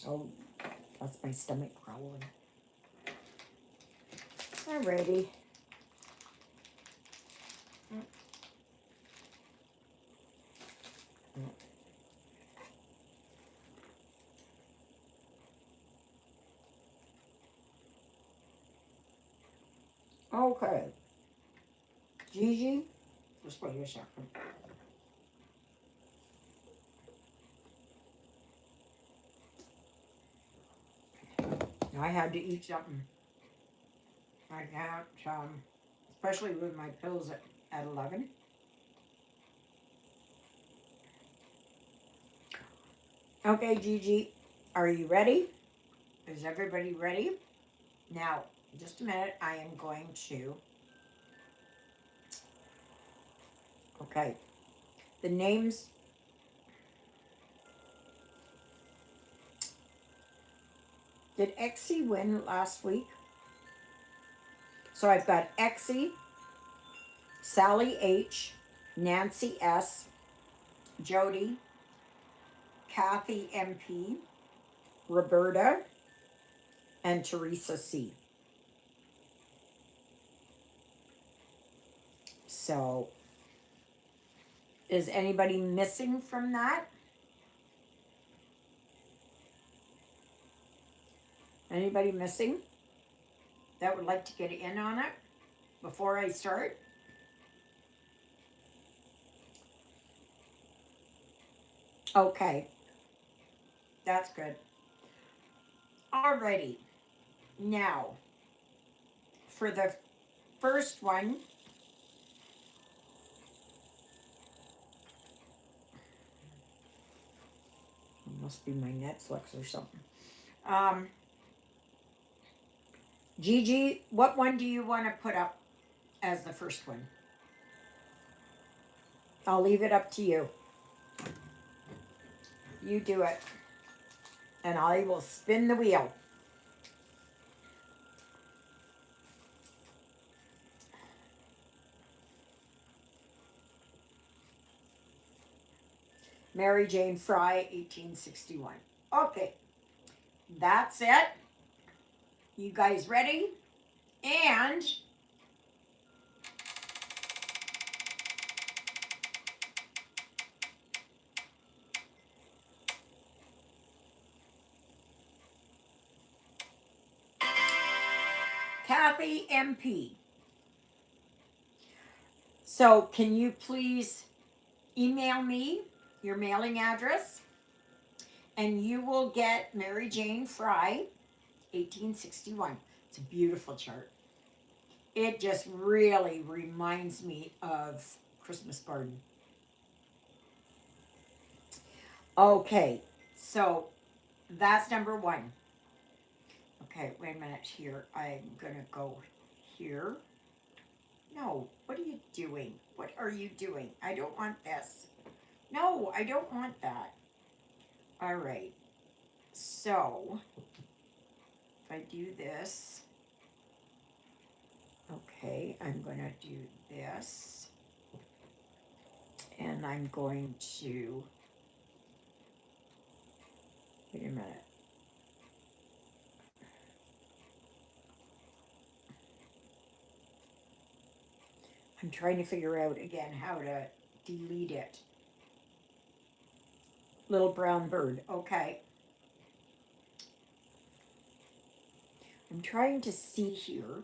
oh, that's my stomach growling. Alrighty. Okay. Gigi, just wait a second. I had to eat something. I can't, especially with my pills at 11. Okay, Gigi, are you ready? Is everybody ready? Now, just a minute, I am going to Okay. The names. Did Exie win last week? So I've got Exie, Sally H, Nancy S, Jody, Kathy MP, Roberta, and Teresa C. So, is anybody missing from that? Anybody missing that would like to get in on it before I start? Okay, that's good. Alrighty, now for the first one, it must be my Netflix or something. Um, Gigi, what one do you want to put up as the first one? I'll leave it up to you. You do it, and I will spin the wheel. Mary Jane Fry, 1861. Okay, that's it. You guys ready? And Kathy MP. So, can you please email me your mailing address? And you will get Mary Jane Fry, 1861. It's a beautiful chart. It just really reminds me of Christmas Garden. Okay, so that's number one. Okay, wait a minute here. I'm gonna go here. No, what are you doing? What are you doing? I don't want this. No, I don't want that. All right, so if I do this, okay, I'm gonna do this, and I'm going to, wait a minute. I'm trying to figure out again how to delete it. Little brown bird, okay. I'm trying to see here.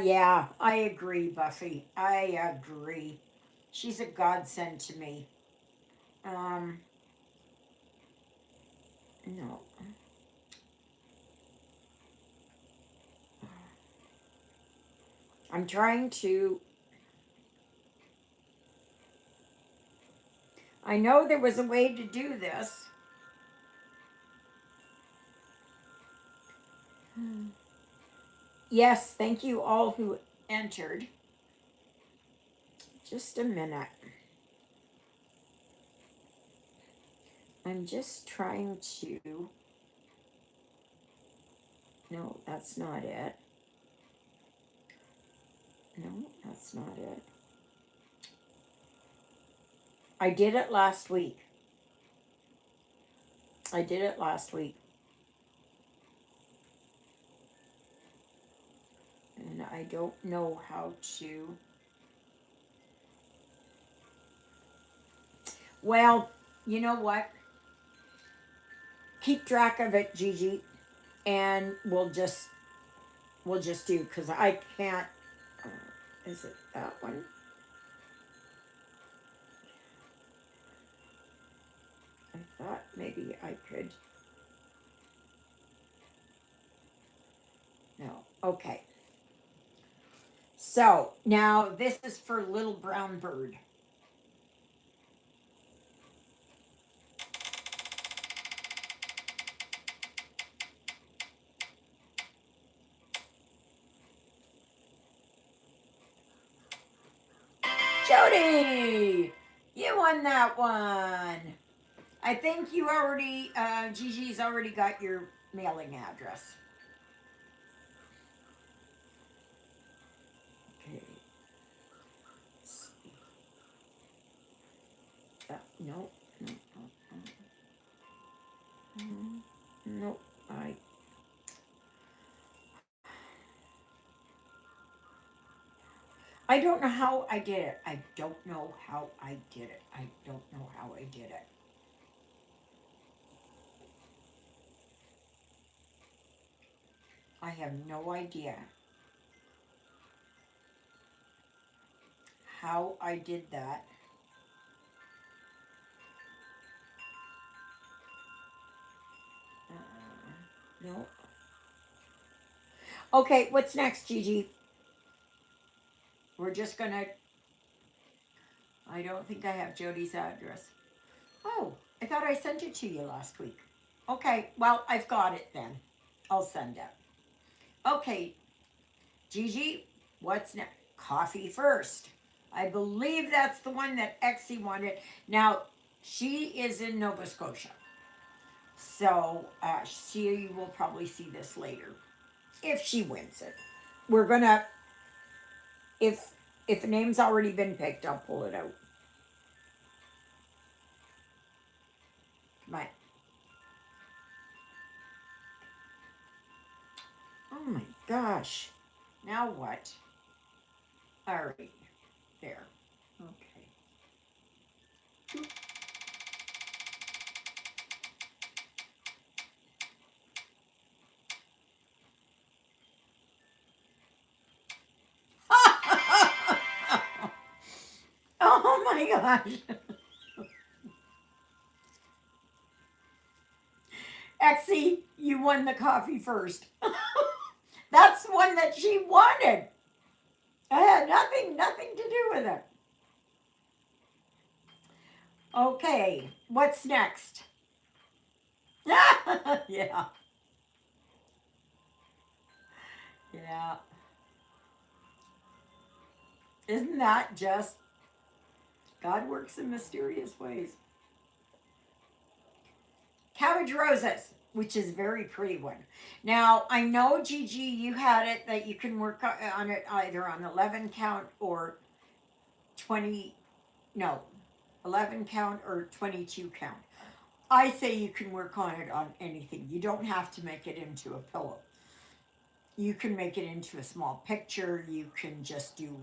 Yeah, I agree, Buffy. I agree. She's a godsend to me. Um, no. I'm trying to. I know there was a way to do this. Yes, thank you all who entered. Just a minute. I'm just trying to. No, that's not it. No, that's not it. I did it last week. I did it last week. And I don't know how to. Well, you know what? Keep track of it, Gigi, and we'll just do because I can't. Uh, is it that one? I thought maybe I could. No. Okay. So now this is for Little Brown Bird. Jody, you won that one. I think you already, Gigi's already got your mailing address. Okay. No, no, no, no. I don't know how I did it. I don't know how I did it. I don't know how I did it. I have no idea how I did that. No. Okay, what's next, Gigi? We're just gonna. I don't think I have Jody's address. Oh, I thought I sent it to you last week. Okay, well, I've got it then. I'll send it. Okay, Gigi, what's next? Coffee first. I believe that's the one that Exie wanted. Now, she is in Nova Scotia. So she will probably see this later if she wins it. We're gonna if a name's already been picked, I'll pull it out. Come on. Oh my gosh. Now what? All right. There. Okay. Oh my gosh. Exie, you won the coffee first. That's one that she wanted. I had nothing to do with it. Okay, what's next? Yeah. Yeah. Isn't that just God works in mysterious ways? Cabbage roses, which is a very pretty one. Now, I know, Gigi, you had it that you can work on it either on 11 count or 20, no, 11 count or 22 count. I say you can work on it on anything. You don't have to make it into a pillow. You can make it into a small picture. You can just do,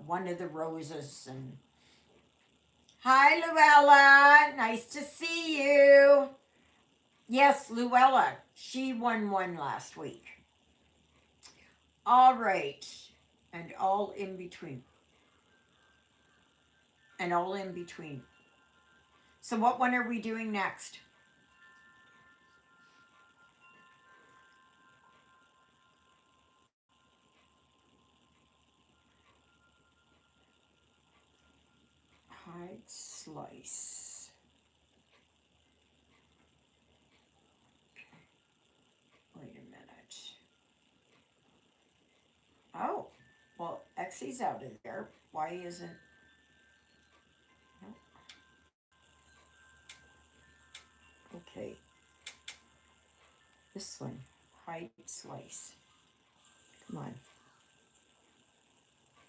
one of the roses and. Hi, Luella. Nice to see you. Yes, Luella. She won one last week. All right. And all in between. And all in between. So, what one are we doing next? Hide slice. Wait a minute. Oh, well, Xy's out of there. Why isn't. Okay. This one. Hide slice. Come on.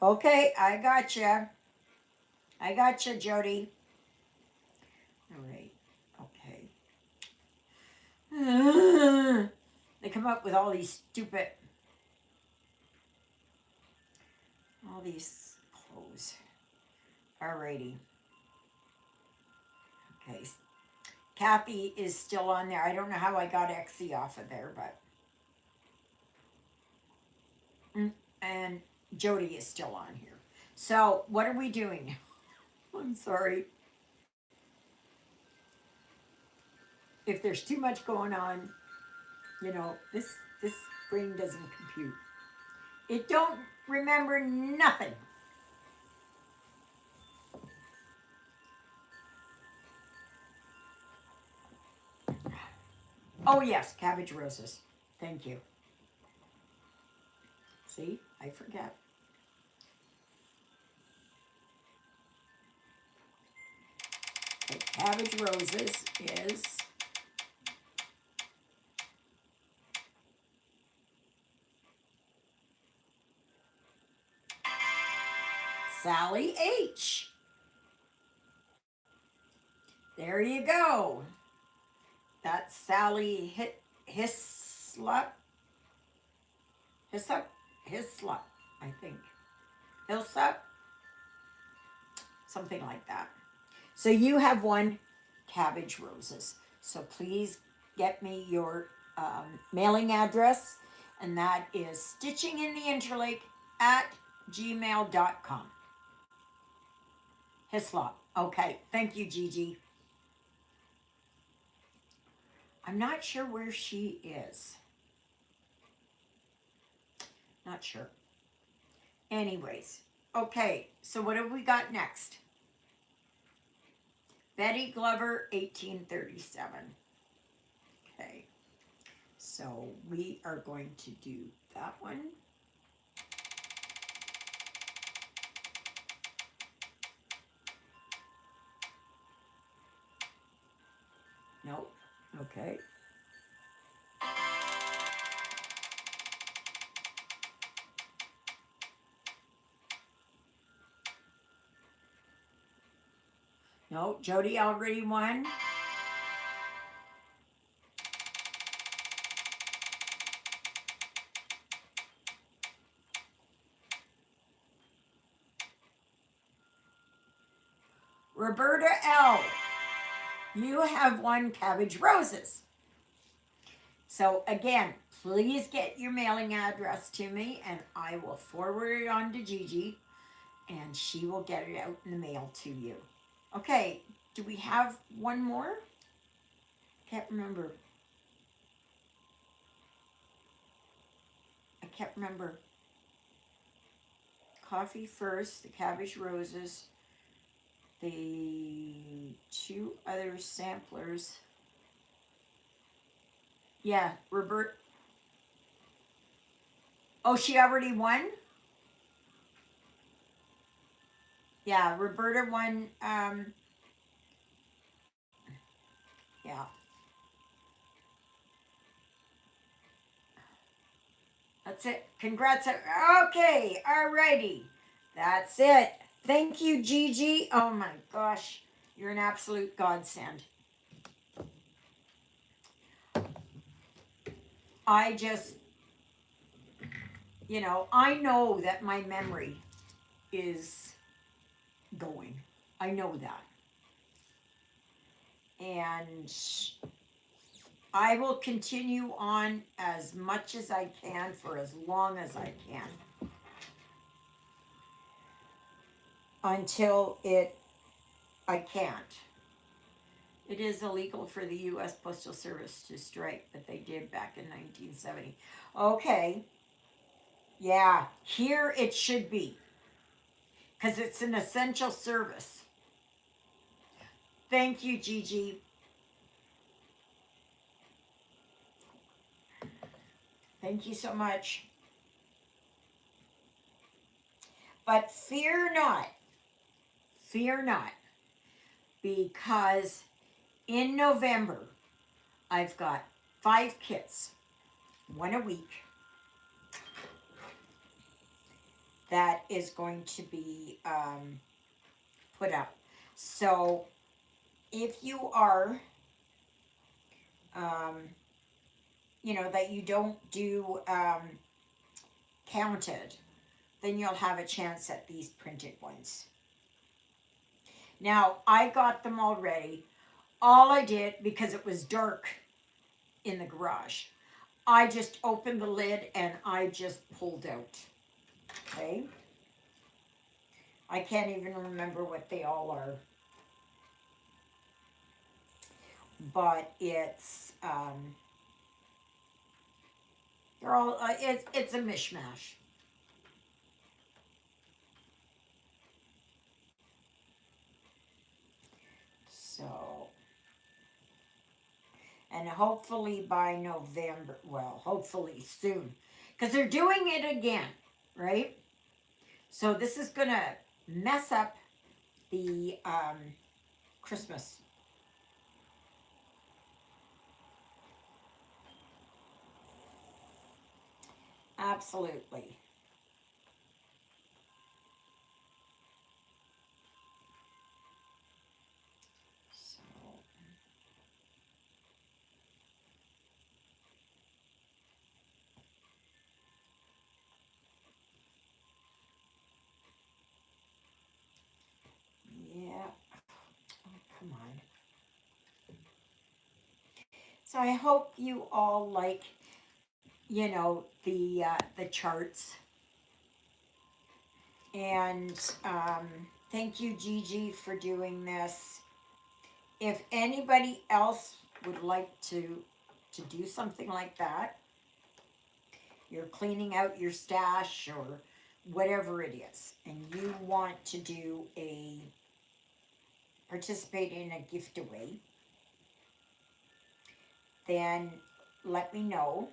Okay, I gotcha. I gotcha, Jody. All right. Okay. They come up with all these stupid, all these clothes. Alrighty. Okay. Kathy is still on there. I don't know how I got Exy off of there, but. And Jody is still on here. So, what are we doing? I'm sorry. If there's too much going on, this brain doesn't compute. It don't remember nothing. Oh yes, cabbage roses. Thank you. See, I forget. cabbage roses is Sally H. There you go. That's Sally Hislop. Hislop, I think. Hillsup? Something like that. So you have one cabbage roses. So please get me your mailing address, and that is stitching in the interlake at gmail.com. Hislop. Okay. Thank you, Gigi. I'm not sure where she is. Not sure. Anyways. Okay. So what have we got next? Betty Glover, 1837. Okay. So we are going to do that one. Nope. Okay. No, Jody already won. Roberta L. You have won cabbage roses. So again, please get your mailing address to me and I will forward it on to Gigi and she will get it out in the mail to you. Okay, do we have one more? Can't remember. I can't remember. Coffee first, the cabbage roses, the two other samplers. Yeah, Robert. Oh, she already won? Yeah, Roberta won. Yeah. That's it. Congrats. Okay, alrighty. That's it. Thank you, Gigi. Oh my gosh. You're an absolute godsend. I just, I know that my memory is going. I know that. And I will continue on as much as I can for as long as I can. Until I can't. It is illegal for the U.S. Postal Service to strike, but they did back in 1970. Okay. Yeah, here it should be. Because it's an essential service. Thank you, Gigi. Thank you so much. But fear not, because in November, I've got 5 kits, one a week, that is going to be put up. So if you are, that you don't do counted, then you'll have a chance at these printed ones. Now, I got them already. All I did, because it was dark in the garage, I just opened the lid and I just pulled out. Okay? I can't even remember what they all are. But it's, they're all, it's a mishmash. So, and hopefully by November, well, hopefully soon, because they're doing it again, right? So this is gonna mess up the Christmas Absolutely. So, yeah. Oh, come on. So I hope you all like, the charts. And thank you, Gigi, for doing this. If anybody else would like to do something like that, you're cleaning out your stash or whatever it is, and you want to do a participate in a gift away, then let me know.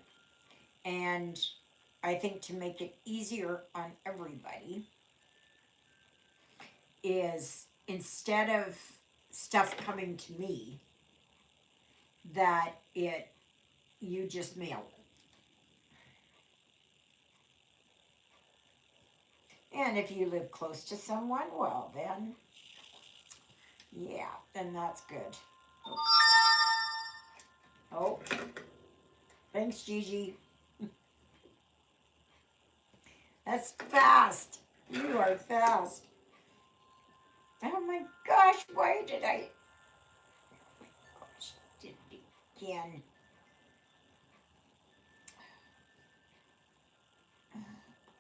And I think to make it easier on everybody is instead of stuff coming to me, that it you just mail it. And if you live close to someone, well then, yeah, then that's good. Oh, thanks, Gigi. That's fast. You are fast. Oh my gosh, why did I? Gosh, did it again. Oh,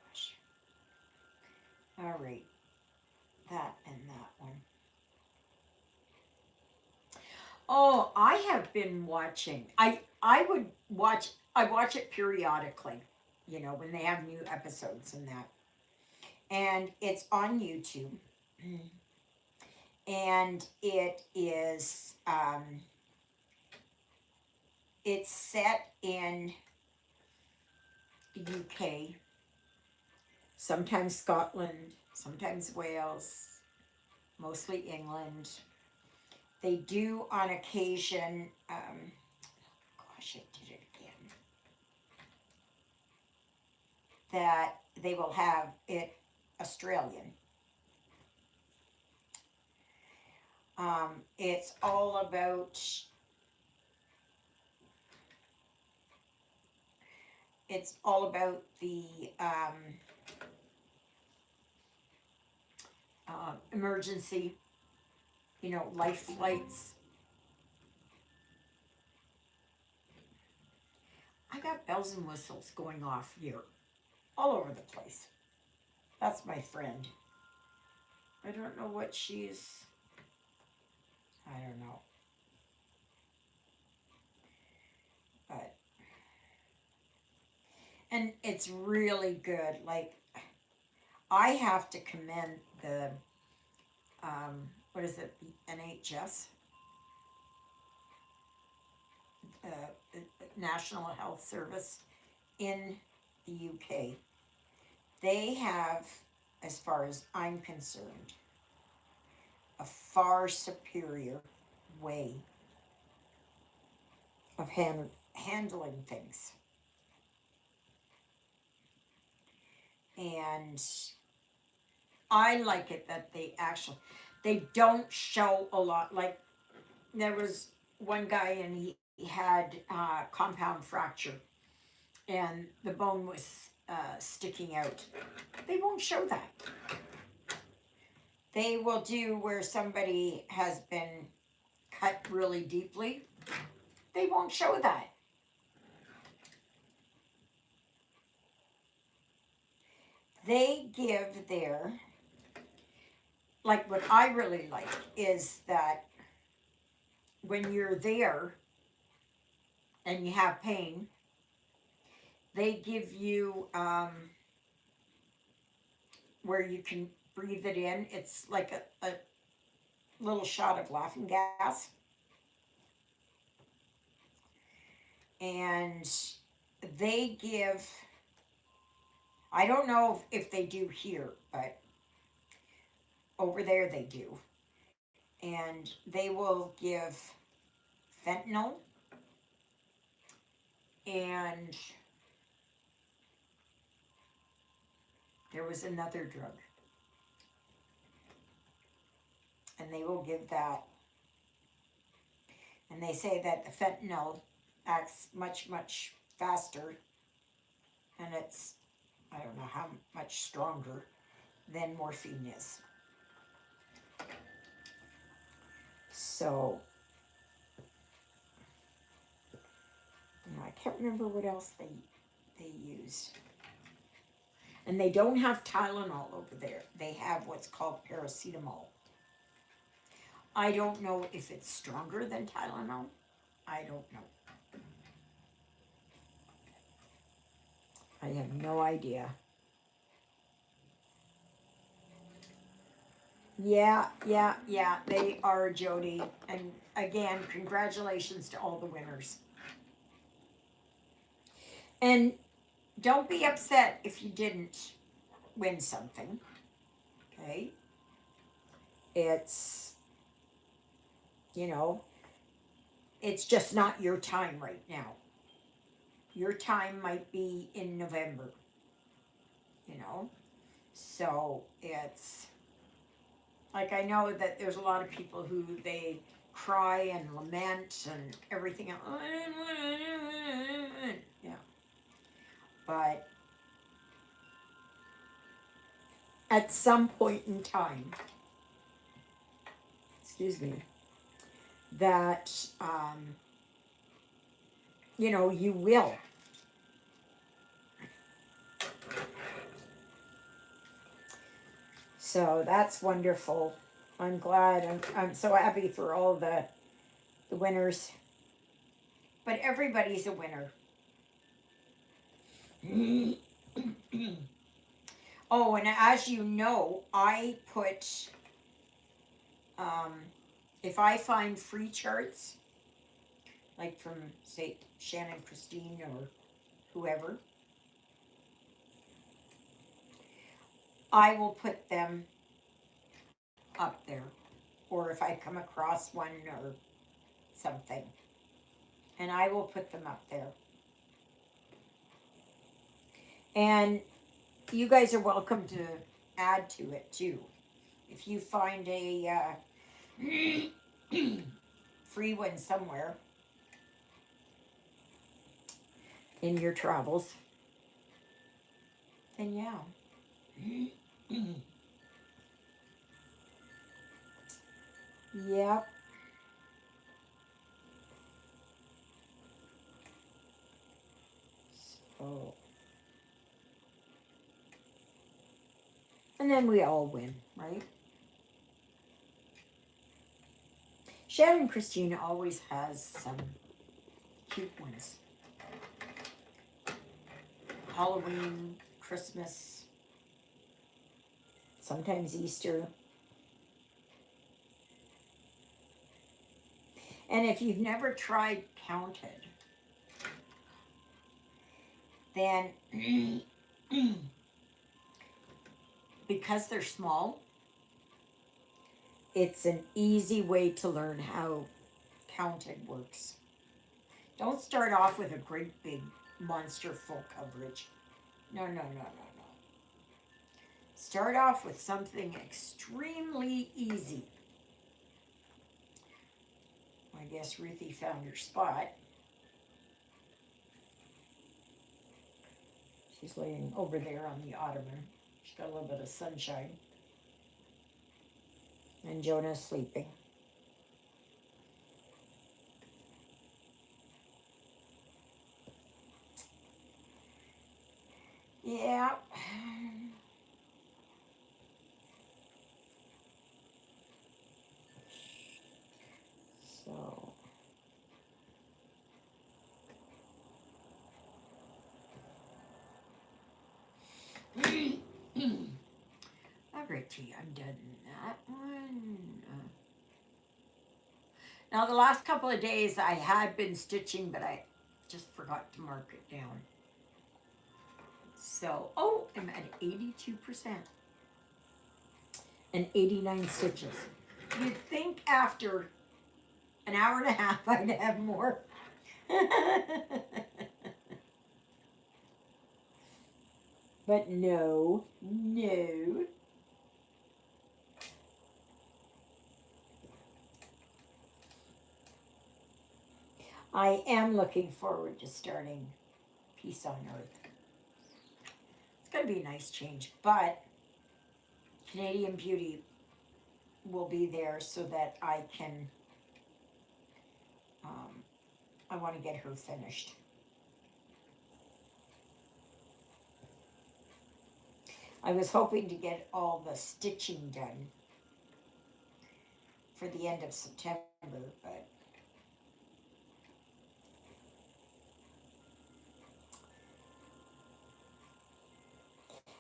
gosh. All right, that and that one. Oh, I have been watching. I would watch. I watch it periodically. When they have new episodes and that, and it's on YouTube, and it's set in UK, sometimes Scotland, sometimes Wales, mostly England. They do on occasion, gosh, I did it again, that they will have it Australian. It's all about the emergency, life flights. I got bells and whistles going off here, all over the place. That's my friend. I don't know what she's. I don't know, but and it's really good. Like I have to commend the what is it, the NHS, the National Health Service in the UK. They have, as far as I'm concerned, a far superior way of handling things. And I like it that they don't show a lot. Like there was one guy and he had compound fracture and the bone was sticking out. They won't show that. They will do where somebody has been cut really deeply. They won't show that. They give their, like what I really like is that when you're there and you have pain, they give you where you can breathe it in. It's like a little shot of laughing gas. And they give, I don't know if they do here, but over there they do. And they will give fentanyl and there was another drug. And they will give that. And they say that the fentanyl acts much, much faster. And it's, I don't know how much stronger than morphine is. So, I can't remember what else they use. And they don't have Tylenol over there. They have what's called paracetamol. I don't know if it's stronger than Tylenol. I don't know. I have no idea. Yeah, they are, Jody. And again, congratulations to all the winners. And don't be upset if you didn't win something. Okay? It's, it's just not your time right now. Your time might be in November. So it's like, I know that there's a lot of people who they cry and lament and everything else. Yeah. But at some point in time, excuse me, that, you will. So that's wonderful. I'm glad. I'm so happy for all the winners. But everybody's a winner. Oh, and as you know, I put, if I find free charts, like from, say, Shannon Christine or whoever, I will put them up there. Or if I come across one or something, and I will put them up there. And you guys are welcome to add to it too. If you find a free one somewhere in your travels, then yeah. Yep. So, and then we all win, right? Shannon Christine always has some cute ones. Halloween, Christmas, sometimes Easter. And if you've never tried Counted, then because they're small, it's an easy way to learn how Counted works. Don't start off with a great big monster full coverage. No. Start off with something extremely easy. I guess Ruthie found her spot. She's laying over there on the ottoman. She's got a little bit of sunshine. And Jonah's sleeping. Yeah. So. Alrighty, I'm done that one. Now the last couple of days I had been stitching, but I just forgot to mark it down. So, I'm at 82%. And 89 stitches. You'd think after an hour and a half I'd have more. But no, no. I am looking forward to starting Peace on Earth. It's going to be a nice change, but Canadian Beauty will be there so that I can, um, I want to get her finished. I was hoping to get all the stitching done for the end of September, but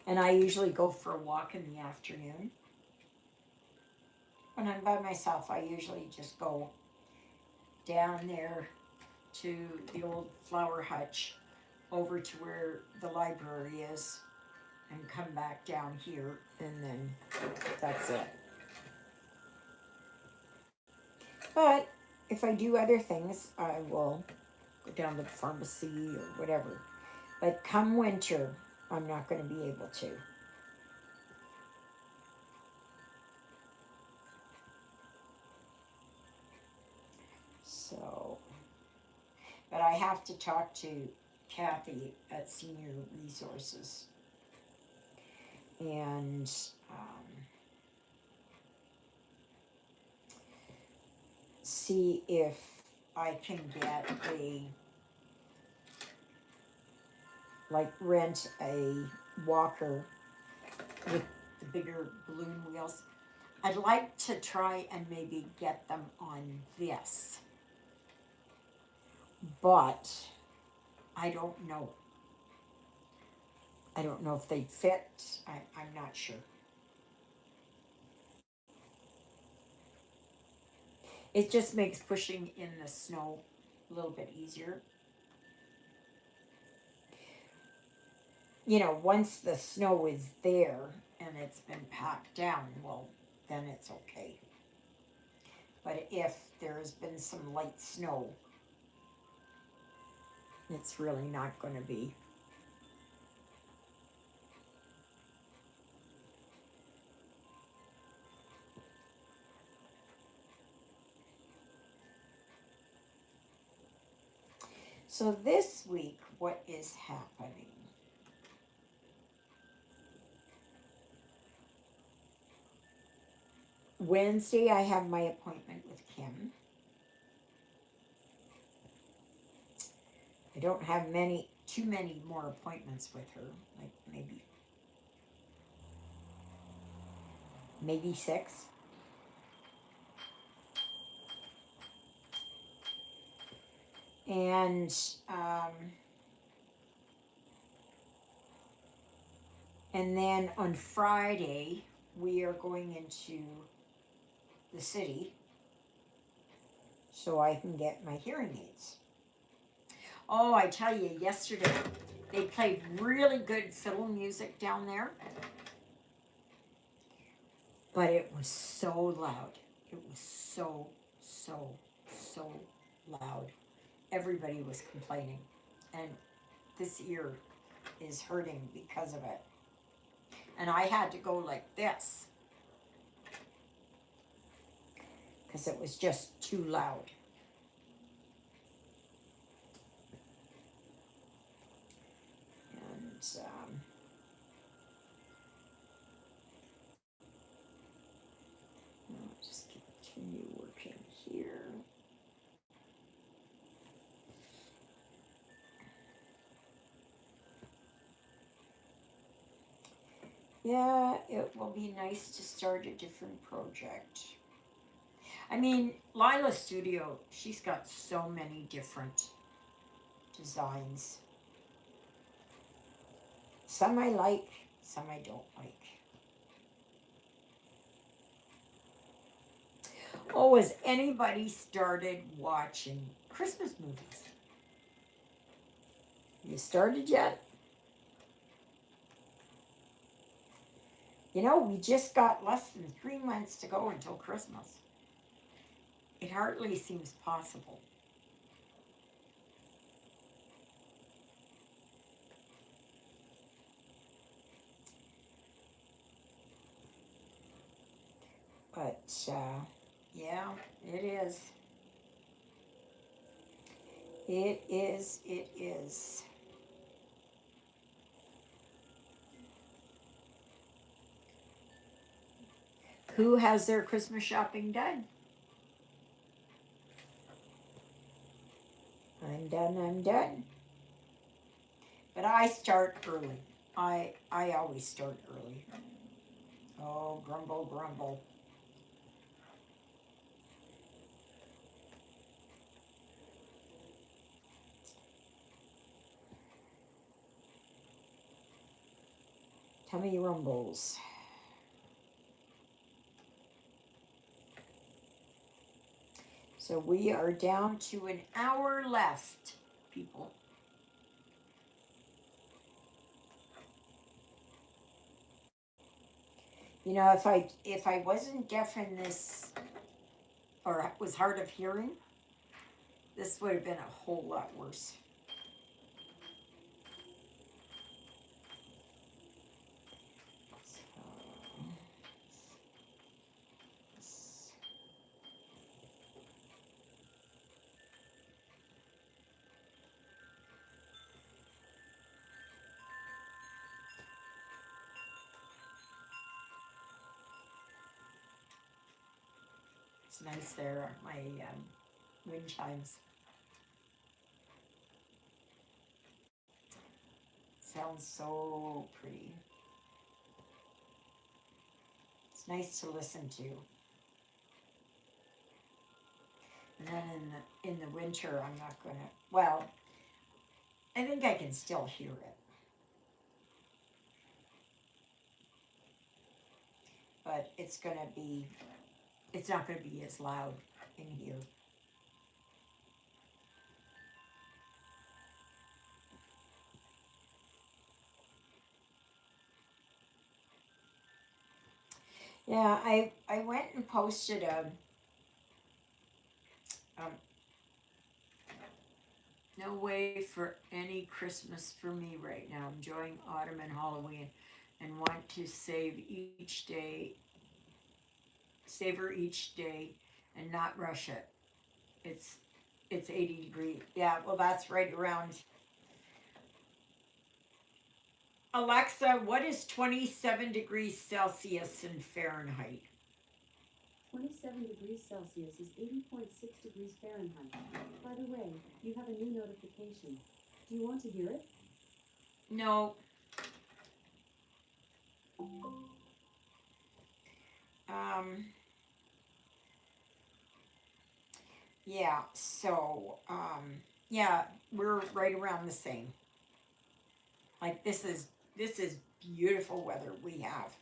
and I usually go for a walk in the afternoon. When I'm by myself, I usually just go down there to the old flower hutch over to where the library is and come back down here, and then that's it. But if I do other things, I will go down to the pharmacy or whatever. But come winter, I'm not going to be able to. So, but I have to talk to Kathy at Senior Resources and see if I can get rent a walker with the bigger balloon wheels. I'd like to try and maybe get them on this, but I don't know. I don't know if they fit. I'm not sure. It just makes pushing in the snow a little bit easier. You know, once the snow is there and it's been packed down, well, then it's okay. But if there's been some light snow, it's really not going to be. So this week, what is happening? Wednesday, I have my appointment with Kim. I don't have too many more appointments with her, like maybe six. And um, and then on Friday, we are going into the city so I can get my hearing aids. Oh, I tell you, yesterday they played really good fiddle music down there, but it was so loud. It was so loud. Everybody was complaining, and this ear is hurting because of it. And I had to go like this because it was just too loud. And I'll just continue working here. Yeah, it will be nice to start a different project. I mean, Lila Studio, she's got so many different designs. Some I like, some I don't like. Oh, has anybody started watching Christmas movies? You started yet? You know, we just got less than 3 months to go until Christmas. It hardly seems possible. But yeah, it is. It is. It is. Who has their Christmas shopping done? I'm done. I'm done. But I start early. I always start early. Oh, grumble, grumble. Tummy rumbles. So we are down to an hour left, people. You know, if I wasn't deaf in this or was hard of hearing, this would have been a whole lot worse. It's nice there, my wind chimes. Sounds so pretty. It's nice to listen to. And then in the winter, I'm not gonna. Well, I think I can still hear it, but it's gonna be. It's not gonna be as loud in here. Yeah, I went and posted a um, no way for any Christmas for me right now. Enjoying autumn and Halloween, and want to savor each day, and not rush it. It's it's 80 degrees. Yeah, well, that's right around. Alexa, what is 27 degrees Celsius in Fahrenheit? 27 degrees Celsius is 80.6 degrees Fahrenheit. By the way, you have a new notification. Do you want to hear it? No. Um, yeah, so, yeah, we're right around the same. Like this is beautiful weather we have.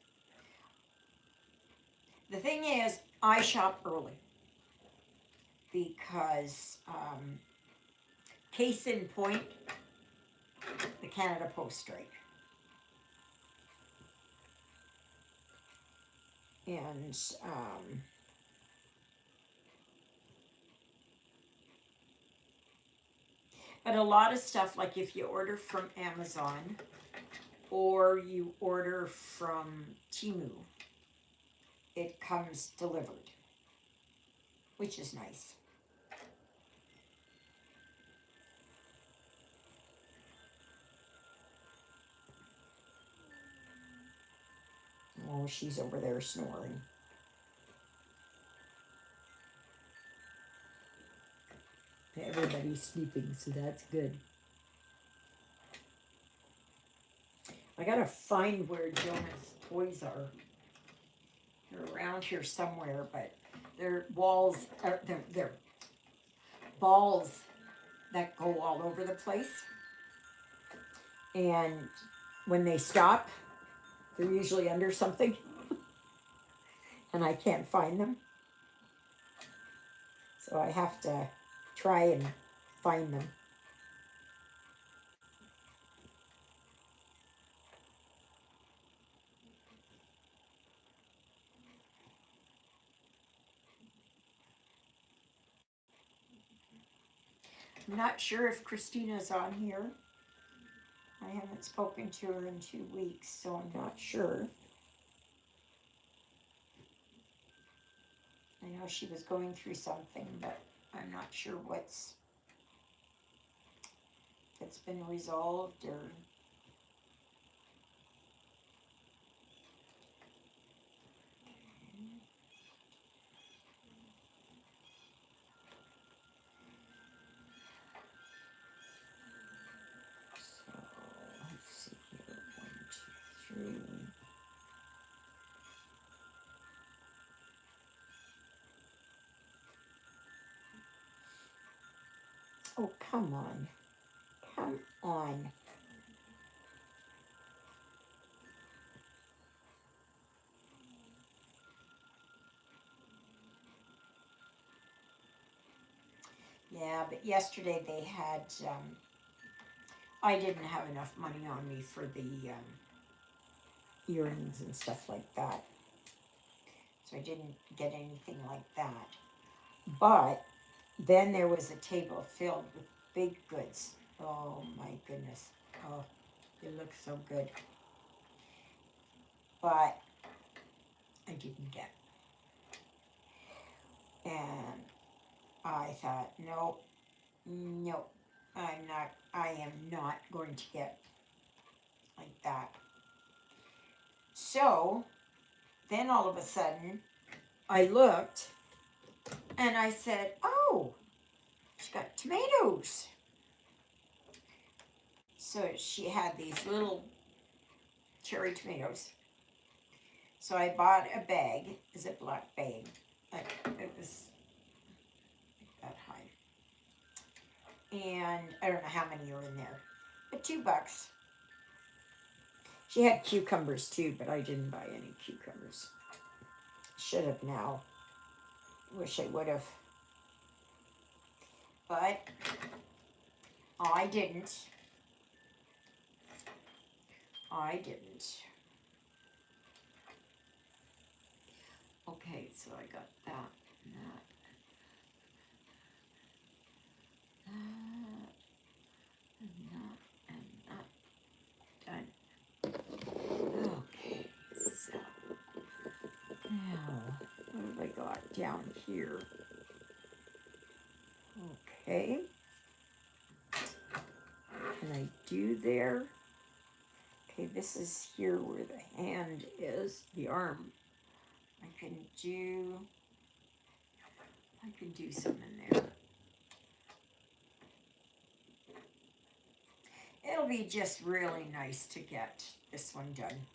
The thing is, I shop early because, case in point, the Canada Post strike. And, but a lot of stuff, like if you order from Amazon or you order from Temu, it comes delivered, which is nice. Oh, she's over there snoring. Everybody's sleeping, so that's good. I gotta find where Jonah's toys are. They're around here somewhere, but they're they're balls that go all over the place. And when they stop, they're usually under something, and I can't find them. So I have to try and find them. I'm not sure if Christina's on here. I haven't spoken to her in 2 weeks, so I'm not sure. know she was going through something, but I'm not sure if it's been resolved or. So let's see here. 1, 2, 3. Oh, come on. Come on. Yeah, but yesterday they had, I didn't have enough money on me for the earrings and stuff like that. So I didn't get anything like that. But then there was a table filled with big goods. Oh my goodness. Oh, it looked so good. But I didn't get. And I thought, no, no, I am not going to get like that. So then all of a sudden, I looked and I said, oh, she got tomatoes. So she had these little cherry tomatoes. So I bought a bag, a Ziploc bag. It was that high. And I don't know how many are in there, but $2. She had cucumbers too, but I didn't buy any cucumbers. Should have now. Wish I would have. But I didn't. I didn't. Okay, so I got that and that. And that. Done. Okay, so now what have I got down here? Okay. Can I do there? Okay, this is here where the hand is, the arm. I can do some in there. It'll be just really nice to get this one done.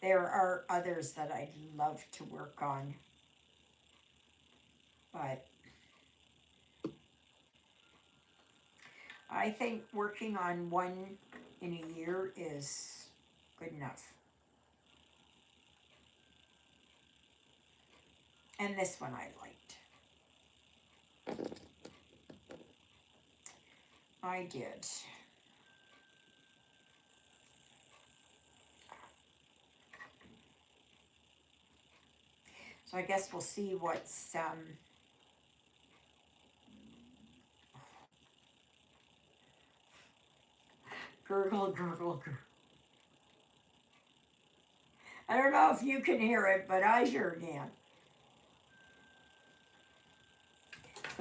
There are others that I'd love to work on, but I think working on one in a year is good enough. And this one I liked. I did. So I guess we'll see what's gurgle, gurgle, gurgle. I don't know if you can hear it, but I sure can.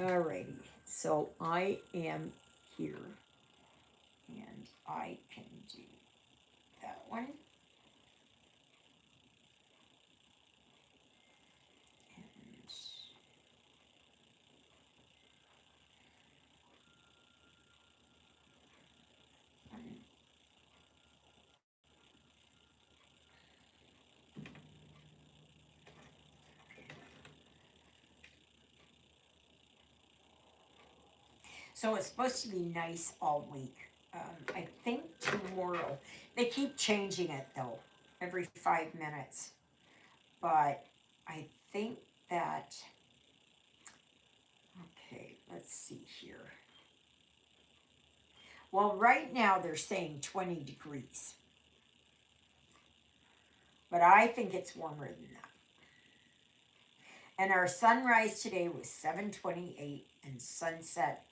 Alrighty, so I am here, and I can do that one. So it's supposed to be nice all week. I think tomorrow. They keep changing it though, every 5 minutes. But I think that. Okay, let's see here. Well, right now they're saying 20 degrees. But I think it's warmer than that. And our sunrise today was 7:28 and sunset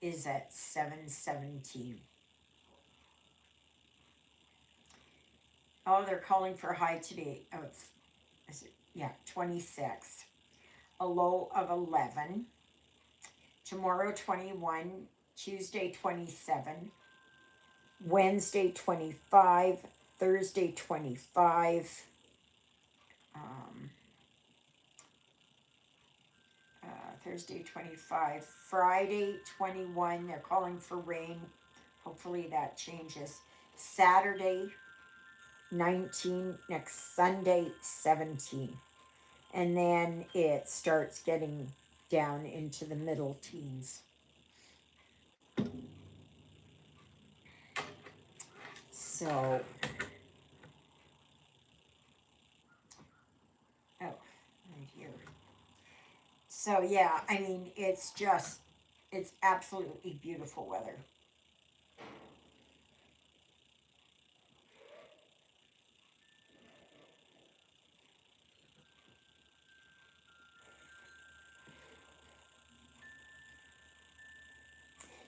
is at 7:17. Oh, they're calling for a high today of is it? Yeah, 26. A low of 11. Tomorrow, 21. Tuesday, 27. Wednesday, 25. Thursday, 25. Um, Thursday, 25. Friday, 21. They're calling for rain. Hopefully that changes. Saturday, 19. Next Sunday, 17. And then it starts getting down into the middle teens. So, oh, right here. So, yeah, I mean, it's absolutely beautiful weather.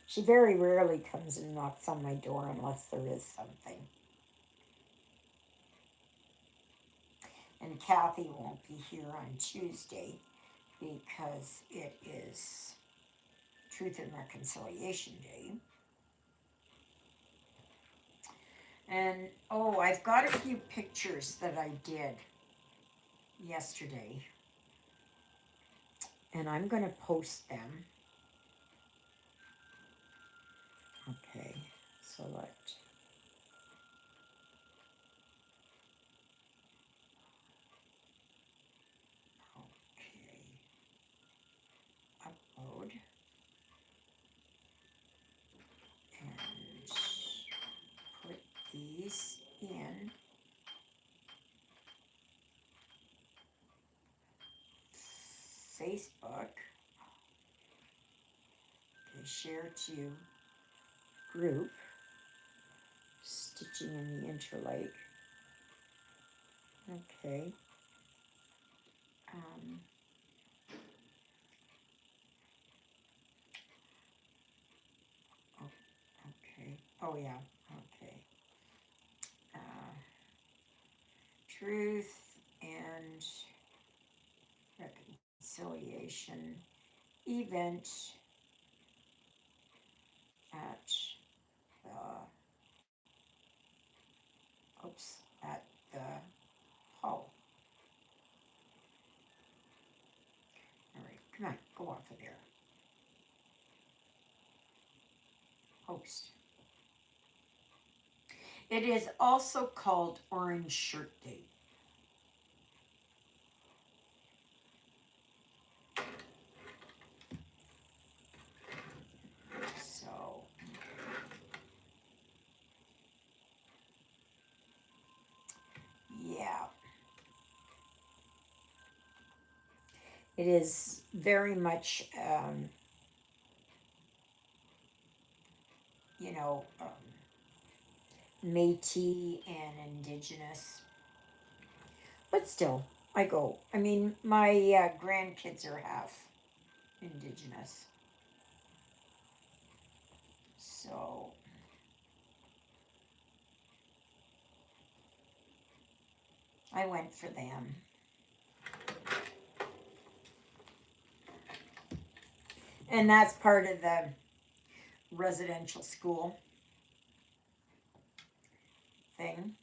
She very rarely comes and knocks on my door unless there is something. And Kathy won't be here on Tuesday because it is Truth and Reconciliation Day. And oh, I've got a few pictures that I did yesterday, and I'm going to post them. Okay, select. Okay, upload. And put these in Facebook. Okay, share to group. Stitching in the Interlake. Okay. Um, okay. Oh yeah. Okay. Uh, Truth and Reconciliation event at the at the hall. All right, come on, go off of there. Host. It is also called Orange Shirt Day. So, yeah, it is very much, you know, Métis and Indigenous. But still, I go. I mean, my grandkids are half Indigenous. So, I went for them. And that's part of the residential school thing.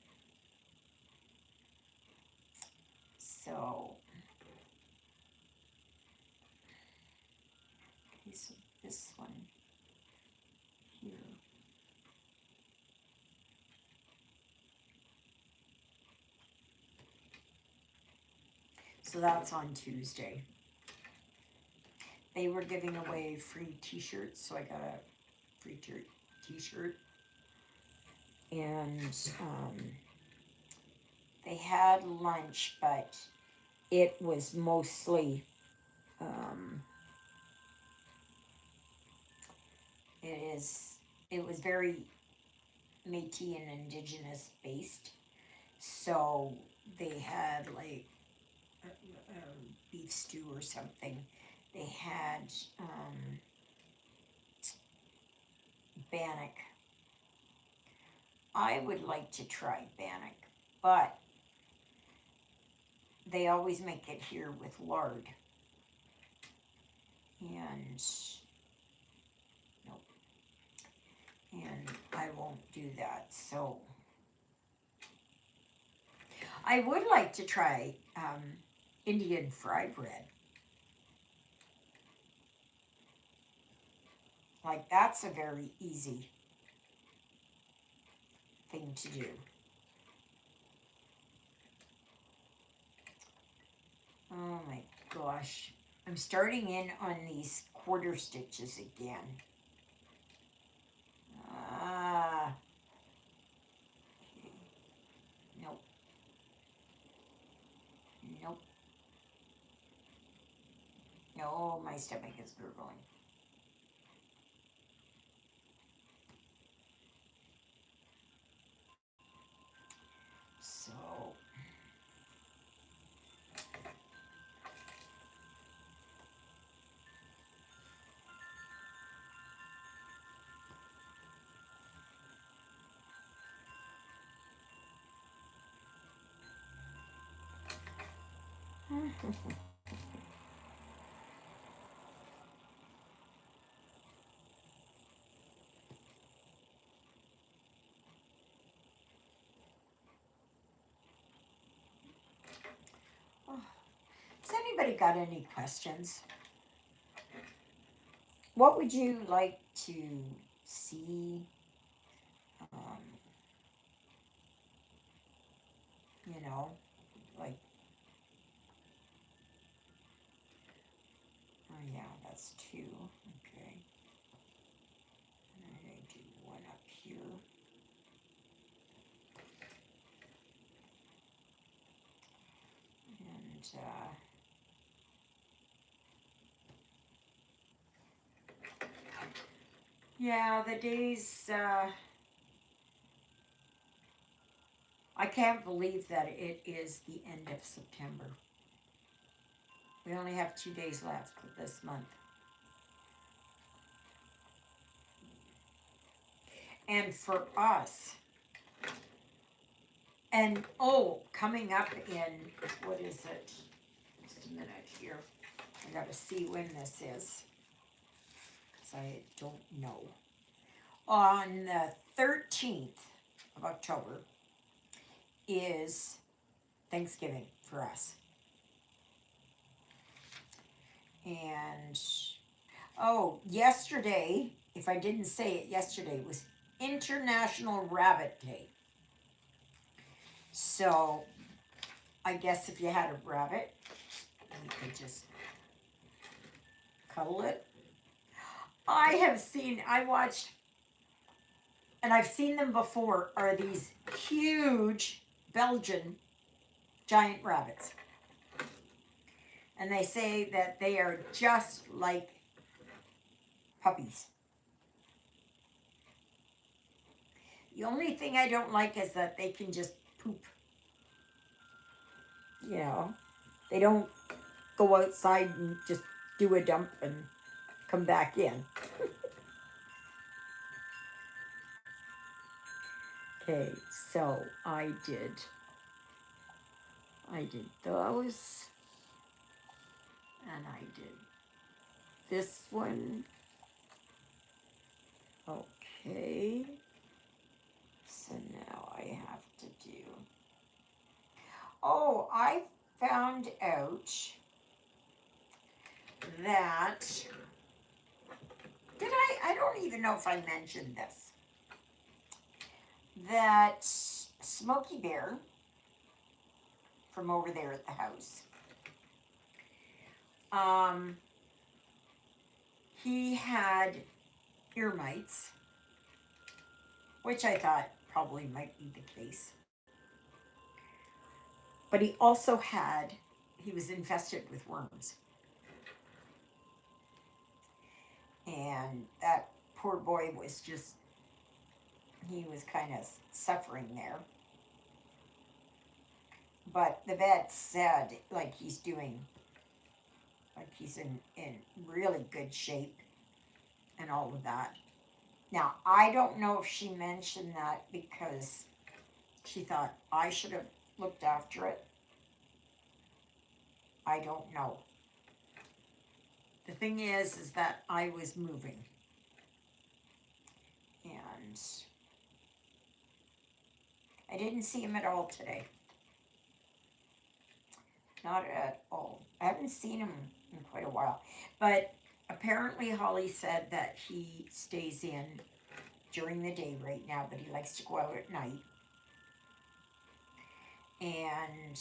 So, okay, so this one here. So that's on Tuesday. They were giving away free t-shirts, so I got a free t-shirt. And they had lunch, but it was mostly, um, it is, it was very Métis and Indigenous based. So they had like beef stew or something. They had bannock. I would like to try bannock, but they always make it here with lard. And nope. And I won't do that. So I would like to try Indian fried bread. Like that's a very easy thing to do. Oh my gosh. I'm starting in on these quarter stitches again. Ah. Okay. Nope. Nope. No, my stomach is gurgling. So, has anybody got any questions? What would you like to see? Um, you know, like, oh yeah, that's two. Okay. And I do one up here. And, yeah, the days, I can't believe that it is the end of September. We only have 2 days left of this month. And for us, and oh, coming up in, what is it? Just a minute here. I gotta see when this is, because I don't know. On the 13th of October is Thanksgiving for us. And, oh, yesterday, if I didn't say it yesterday, was International Rabbit Day. So, I guess if you had a rabbit, you could just cuddle it. I watched, and I've seen them before, are these huge Belgian giant rabbits. And they say that they are just like puppies. The only thing I don't like is that they can just poop. You know, they don't go outside and just do a dump and come back in. Okay, so I did those, and I did this one. Okay, so now I have to do, oh, I found out that, I don't even know if I mentioned this, that Smokey Bear from over there at the house, he had ear mites, which I thought probably might be the case. But he also he was infested with worms. And that poor boy was he was kind of suffering there. But the vet said, like, he's in really good shape and all of that. Now, I don't know if she mentioned that because she thought I should have looked after it. I don't know. The thing is that I was moving. And I didn't see him at all today. Not at all. I haven't seen him in quite a while. But apparently Holly said that he stays in during the day right now, but he likes to go out at night. And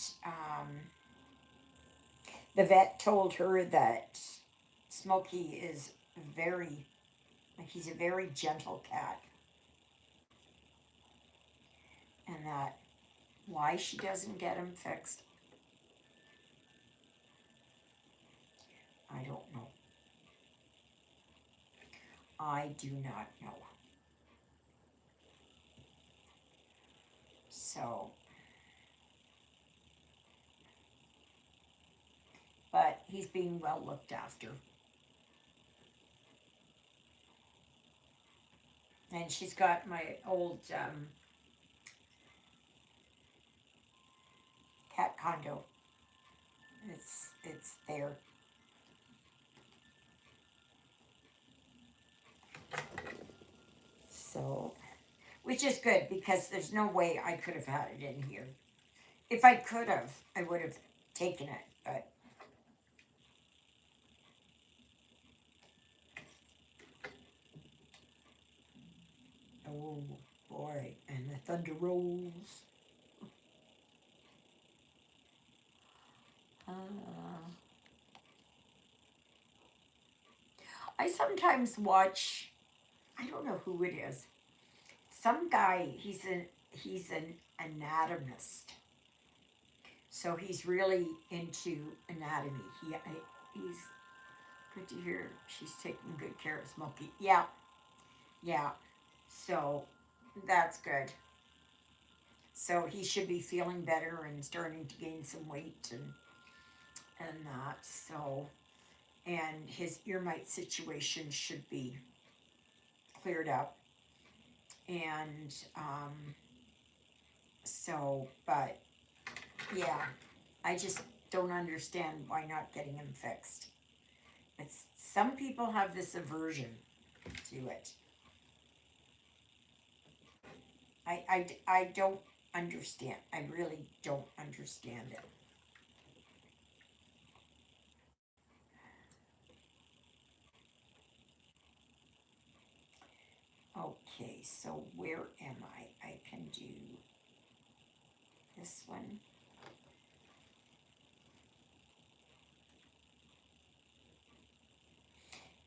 the vet told her that Smokey is very, like, he's a very gentle cat. And that why she doesn't get him fixed, I don't know. I do not know. So, but he's being well looked after. And she's got my old cat condo. It's there. So, which is good because there's no way I could have had it in here. If I could have, I would have taken it. But oh boy, and the thunder rolls. I sometimes watch. I don't know who it is. Some guy. He's an anatomist. So he's really into anatomy. He's good to hear. She's taking good care of Smokey. Yeah, yeah. So that's good. So he should be feeling better and starting to gain some weight and that. So and his ear mite situation should be cleared up. And so, but yeah, I just don't understand why not getting him fixed. It's some people have this aversion to it. I don't understand. I really don't understand it. Okay, so where am I? I can do this one.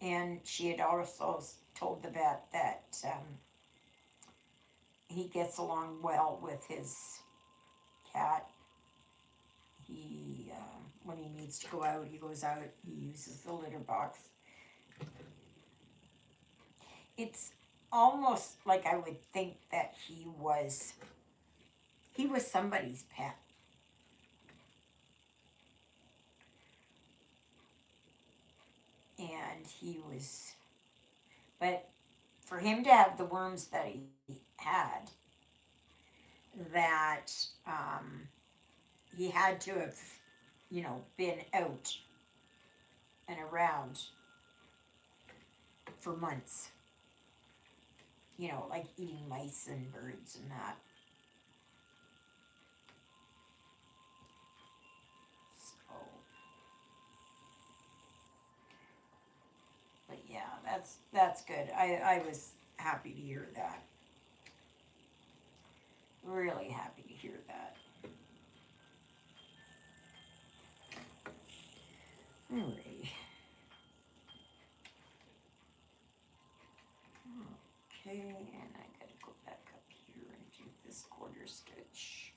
And she had also told the vet that he gets along well with his cat. He, when he needs to go out, he goes out. He uses the litter box. It's almost like I would think that he was somebody's pet. And he was, but for him to have the worms that he had, that he had to have, been out and around for months, like eating mice and birds and that. So, but yeah, that's good. I was happy to hear that. Really happy to hear that. Alrighty. Okay, and I gotta go back up here and do this quarter stitch.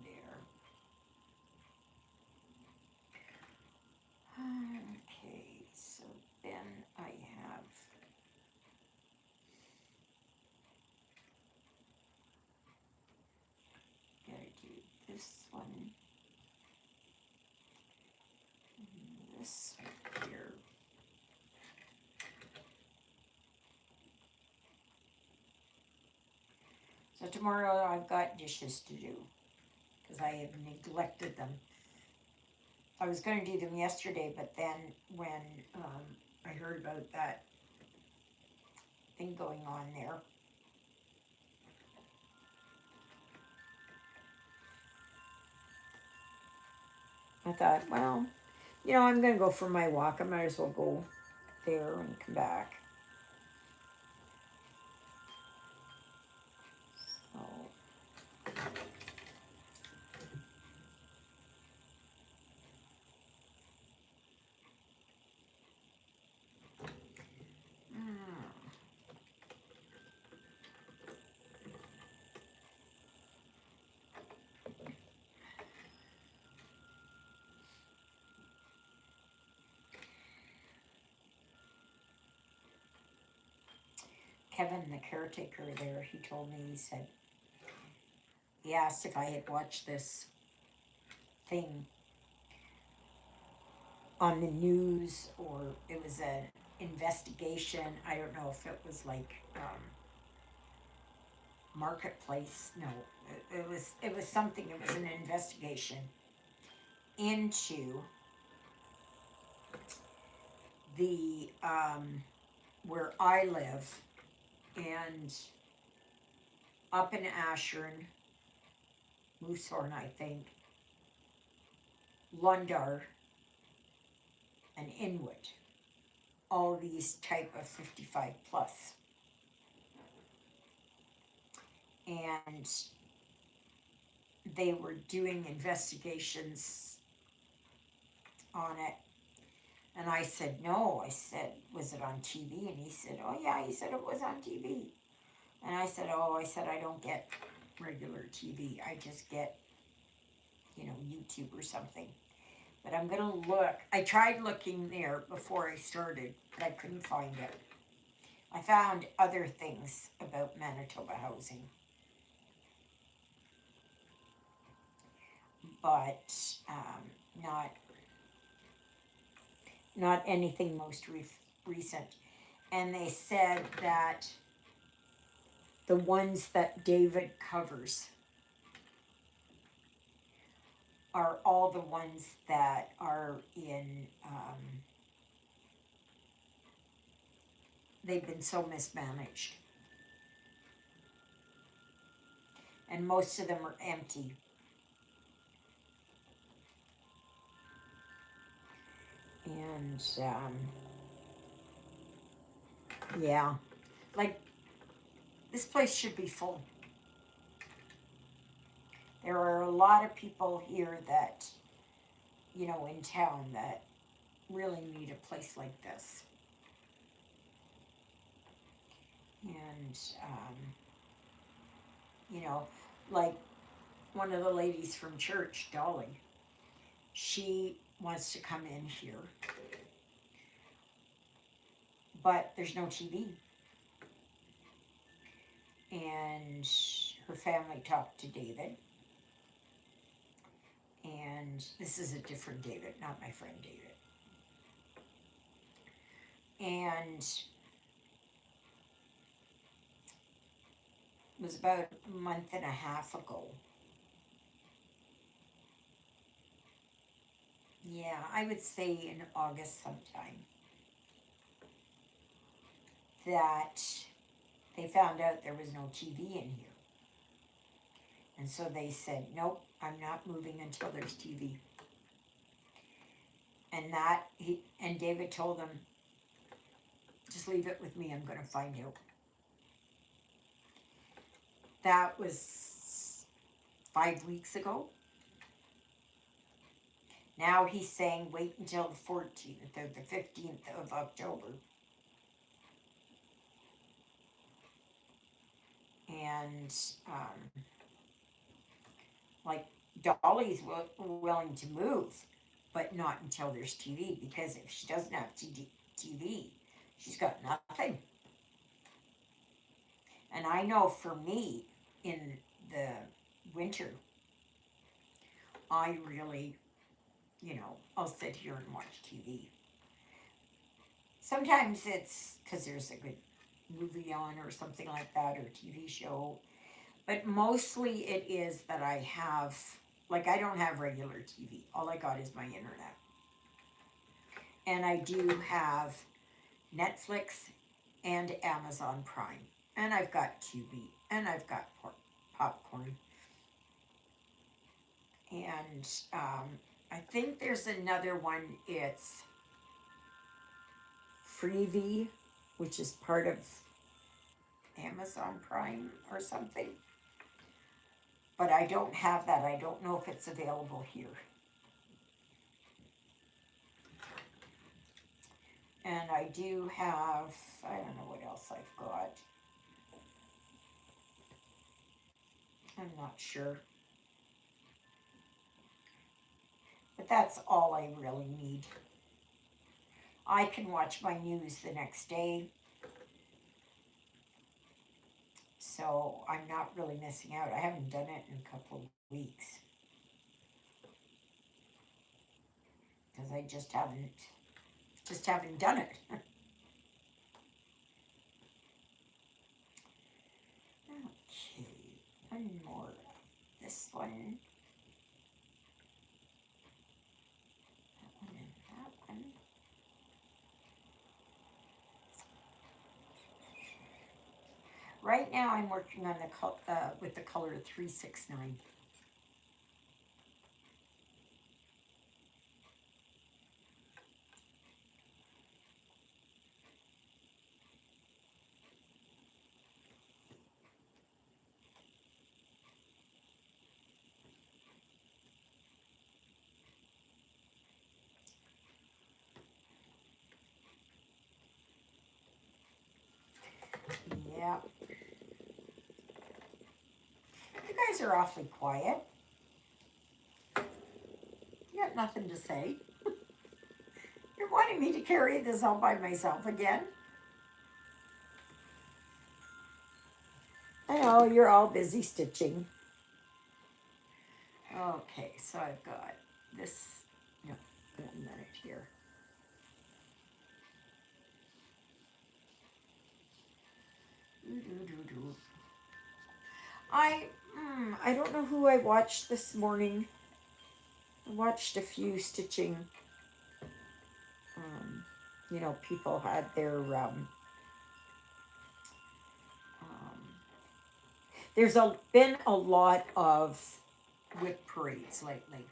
There. Okay, so then I have gotta do this one, this here. So tomorrow I've got dishes to do because I have neglected them. I was going to do them yesterday, but then when I heard about that thing going on there, I thought, well, I'm going to go for my walk. I might as well go there and come back. So, mm. Kevin, the caretaker there, he told me, he asked if I had watched this thing on the news or it was an investigation. I don't know if it was like marketplace. No, it was something. It was an investigation into the where I live and up in Ashern, Moosehorn, I think, Lundar, and Inwood. All these type of 55 plus, and they were doing investigations on it. And I said, no. I said, was it on TV? And he said, oh yeah. He said, it was on TV. And I said, oh, I don't get regular TV. I just get, YouTube or something. But I'm going to look. I tried looking there before I started, but I couldn't find it. I found other things about Manitoba housing, but not anything most recent. And they said that the ones that David covers are all the ones that are in, they've been so mismanaged. And most of them are empty. And, yeah, like, this place should be full. There are a lot of people here that, in town that really need a place like this. And, like one of the ladies from church, Dolly, she wants to come in here, but there's no TV. And her family talked to David, and this is a different David, not my friend David. And it was about a month and a half ago. Yeah, I would say in August sometime, that they found out there was no TV in here. And so they said, nope, I'm not moving until there's TV. And David told them, just leave it with me, I'm gonna find out. That was 5 weeks ago. Now he's saying wait until the 14th or the 15th of October. And, like, Dolly's willing to move, but not until there's TV, because if she doesn't have TV, she's got nothing. And I know for me, in the winter, I really, I'll sit here and watch TV. Sometimes it's because there's a good movie on or something like that, or TV show. But mostly it is that I have Like, I don't have regular TV. All I got is my internet. And I do have Netflix and Amazon Prime. And I've got Tubi. And I've got popcorn. And I think there's another one. It's Freevee, which is part of Amazon Prime or something. But I don't have that. I don't know if it's available here. And I do have, I don't know what else I've got. I'm not sure. But that's all I really need. I can watch my news the next day. So I'm not really missing out. I haven't done it in a couple of weeks. Because I just haven't done it. Okay, one more. This one. That one and that one. Right now I'm working on with the color 369. Yeah. You guys are awfully quiet. You got nothing to say. You're wanting me to carry this all by myself again? I know, you're all busy stitching. Okay, so I've got this, no, 1 minute here. Doo-doo-doo-doo. I, I don't know who I watched this morning. I watched a few stitching, people had their, there's been a lot of whip parades lately.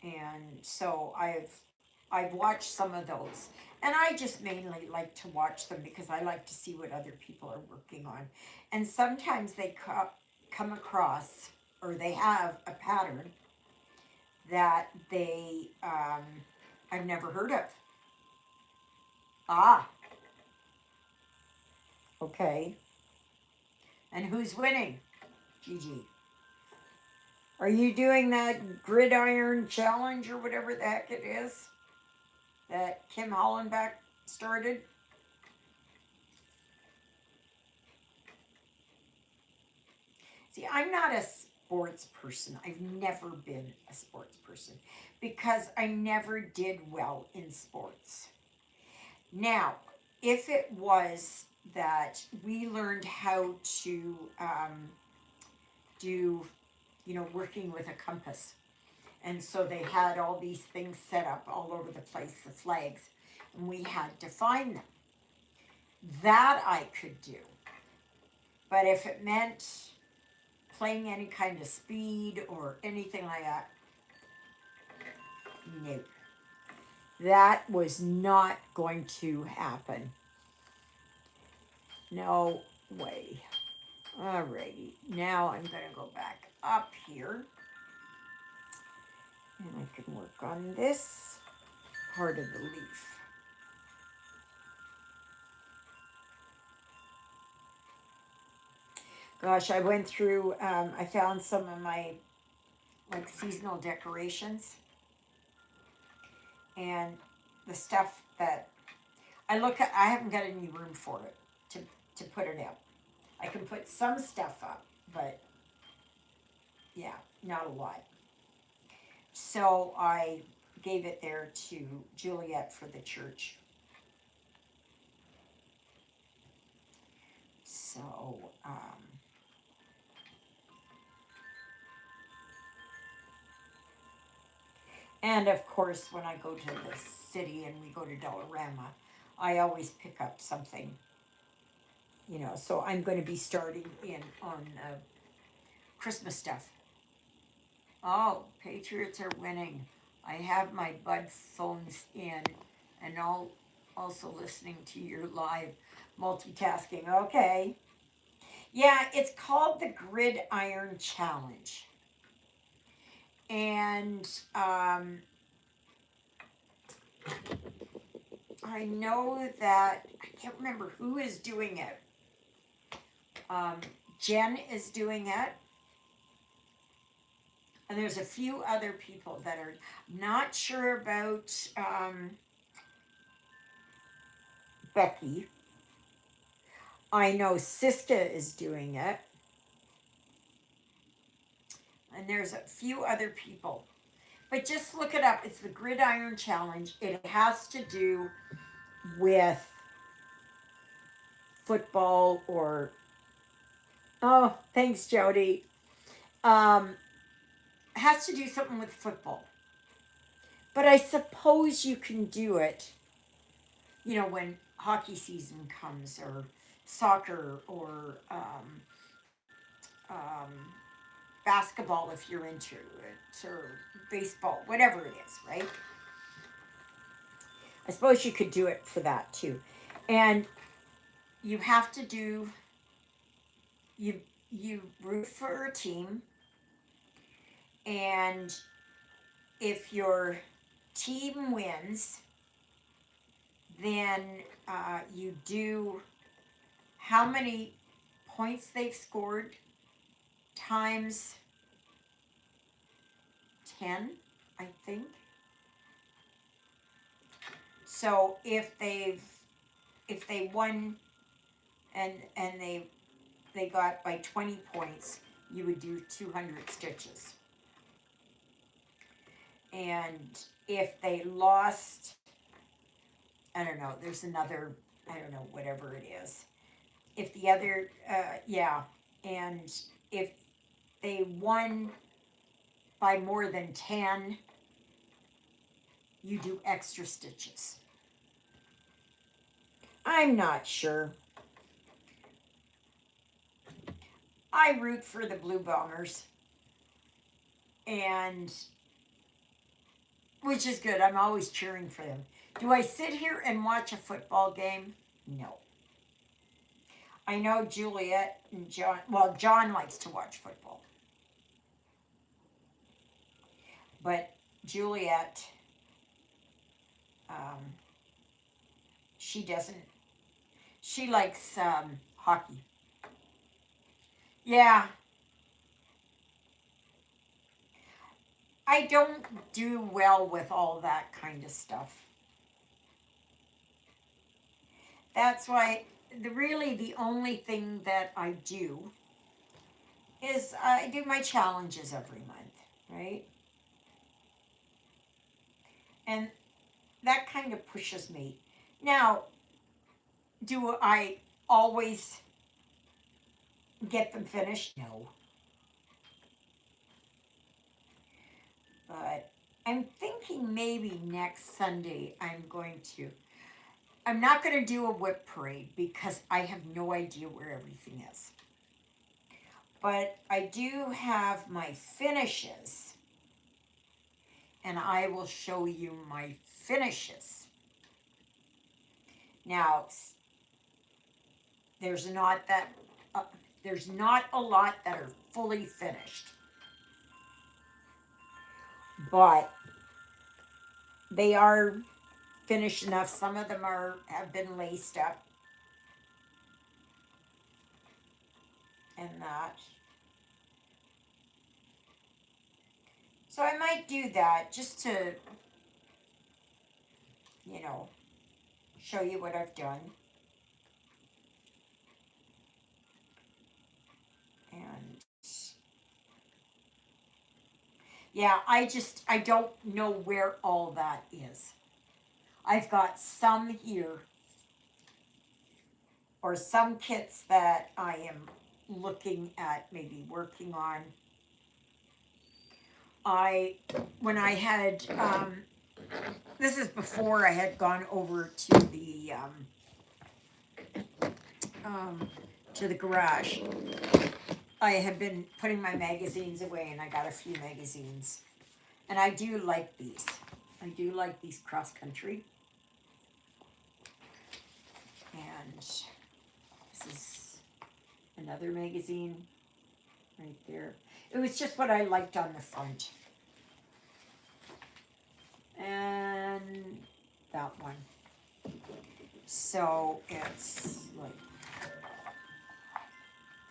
And so I've watched some of those. And I just mainly like to watch them because I like to see what other people are working on. And sometimes they come across, or they have a pattern that I've never heard of. Ah, okay. And who's winning? Gigi. Are you doing that gridiron challenge or whatever the heck it is that Kim Hollenbeck started? See, I'm not a sports person. I've never been a sports person because I never did well in sports. Now, if it was that we learned how to do, working with a compass, and so they had all these things set up all over the place, the flags, and we had to find them. That I could do. But if it meant playing any kind of speed or anything like that, no. That was not going to happen. No way. Alrighty, now I'm going to go back up here. And I can work on this part of the leaf. Gosh, I went through, I found some of my seasonal decorations. And the stuff that I haven't got any room for it to put it out. I can put some stuff up, but yeah, not a lot. So I gave it there to Juliet for the church. So, And of course, when I go to the city and we go to Dollarama, I always pick up something, you know. So I'm going to be starting in on Christmas stuff. Oh, Patriots are winning. I have my Bud phones in and all also listening to your live multitasking. Okay. Yeah, it's called the Gridiron Challenge. And I know that, I can't remember who is doing it. Um, Jen is doing it. And there's a few other people that are not sure about Becky. I know Siska is doing it. And there's a few other people. But just look it up. It's the Gridiron Challenge. It has to do with football or, oh, thanks, Jody. Um, has to do something with football. But I suppose you can do it, you know, when hockey season comes or soccer or um, basketball if you're into it or baseball, whatever it is, right? I suppose you could do it for that too. And you have to do, you you root for a team, and if your team wins, then you do how many points they've scored times 10, I think. So if they won and they got by 20 points, you would do 200 stitches. And if they lost, I don't know, there's another, I don't know, whatever it is. If the other, yeah, and if they won by more than 10, you do extra stitches. I'm not sure. I root for the Blue Bombers, and which is good. I'm always cheering for them. Do I sit here and watch a football game? No. I know Juliet and John, well, John likes to watch football, but Juliet, um, she doesn't, she likes hockey. Yeah, I don't do well with all that kind of stuff. That's why really the only thing that I do is I do my challenges every month, right? And that kind of pushes me. Now, do I always get them finished? No. But I'm thinking maybe next Sunday I'm not going to do a whip parade because I have no idea where everything is. But I do have my finishes, and I will show you my finishes. Now, there's not that uh, there's not a lot that are fully finished, but they are finished enough. Some of them are have been laced up and that. So I might do that just to, you know, show you what I've done. And yeah, I don't know where all that is. I've got some here or some kits that I am looking at maybe working on. when I had, this is before I had gone over to the garage. I had been putting my magazines away, and I got a few magazines. And I do like these. I do like these cross country. And this is another magazine right there. It was just what I liked on the front. And that one. So it's like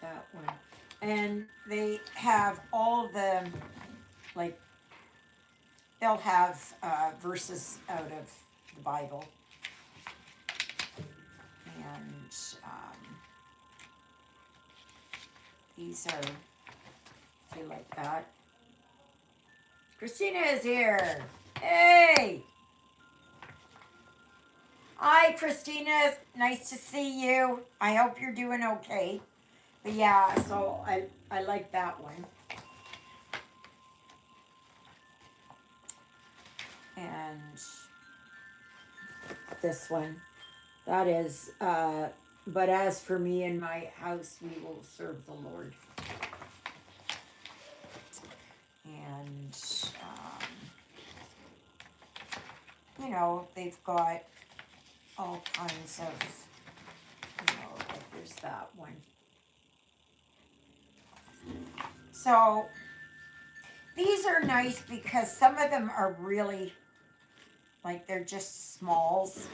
that one. And they have all the, like, they'll have verses out of the Bible. And these are, if you like that. Christina is here. Hey! Hi, Christina. Nice to see you. I hope you're doing okay. But yeah, so I like that one. And this one. That is, but as for me and my house, we will serve the Lord. And, you know, they've got all kinds of, you know, like there's that one. So these are nice because some of them are really, like, they're just smalls.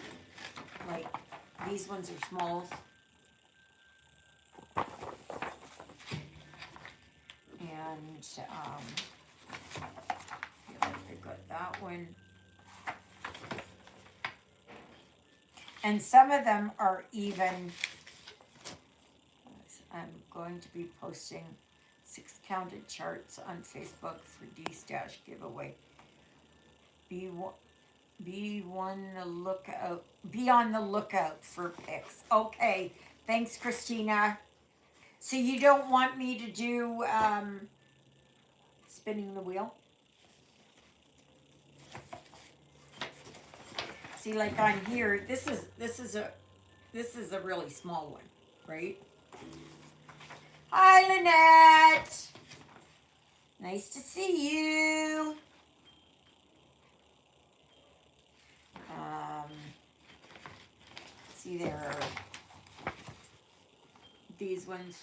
Like, these ones are smalls. And, I got that one. And some of them are even, I'm going to be posting 6 counted charts on Facebook for D-Stash giveaway. Be on the lookout for pics. Okay, thanks, Christina. So you don't want me to do spinning the wheel? See, like on here, this is a really small one, right? Hi, Lynette. Nice to see you. See, there are these ones.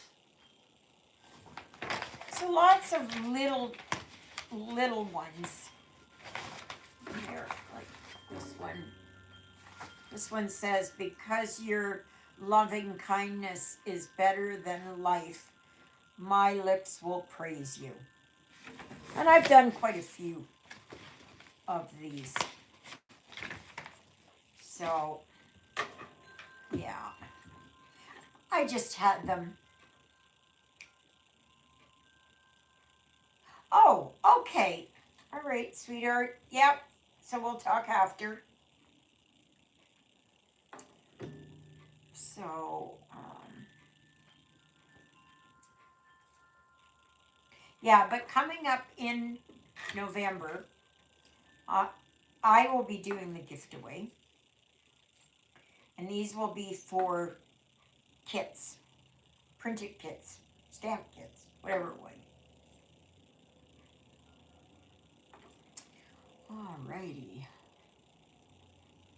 So lots of little ones. Here, like this one. This one says, because your loving kindness is better than life, my lips will praise you. And I've done quite a few of these. So, yeah. I just had them. Oh, okay. All right, sweetheart. Yep. So we'll talk after. So, yeah, but coming up in November, I will be doing the gift away. And these will be for kits, printed kits, stamp kits, whatever way. Alrighty.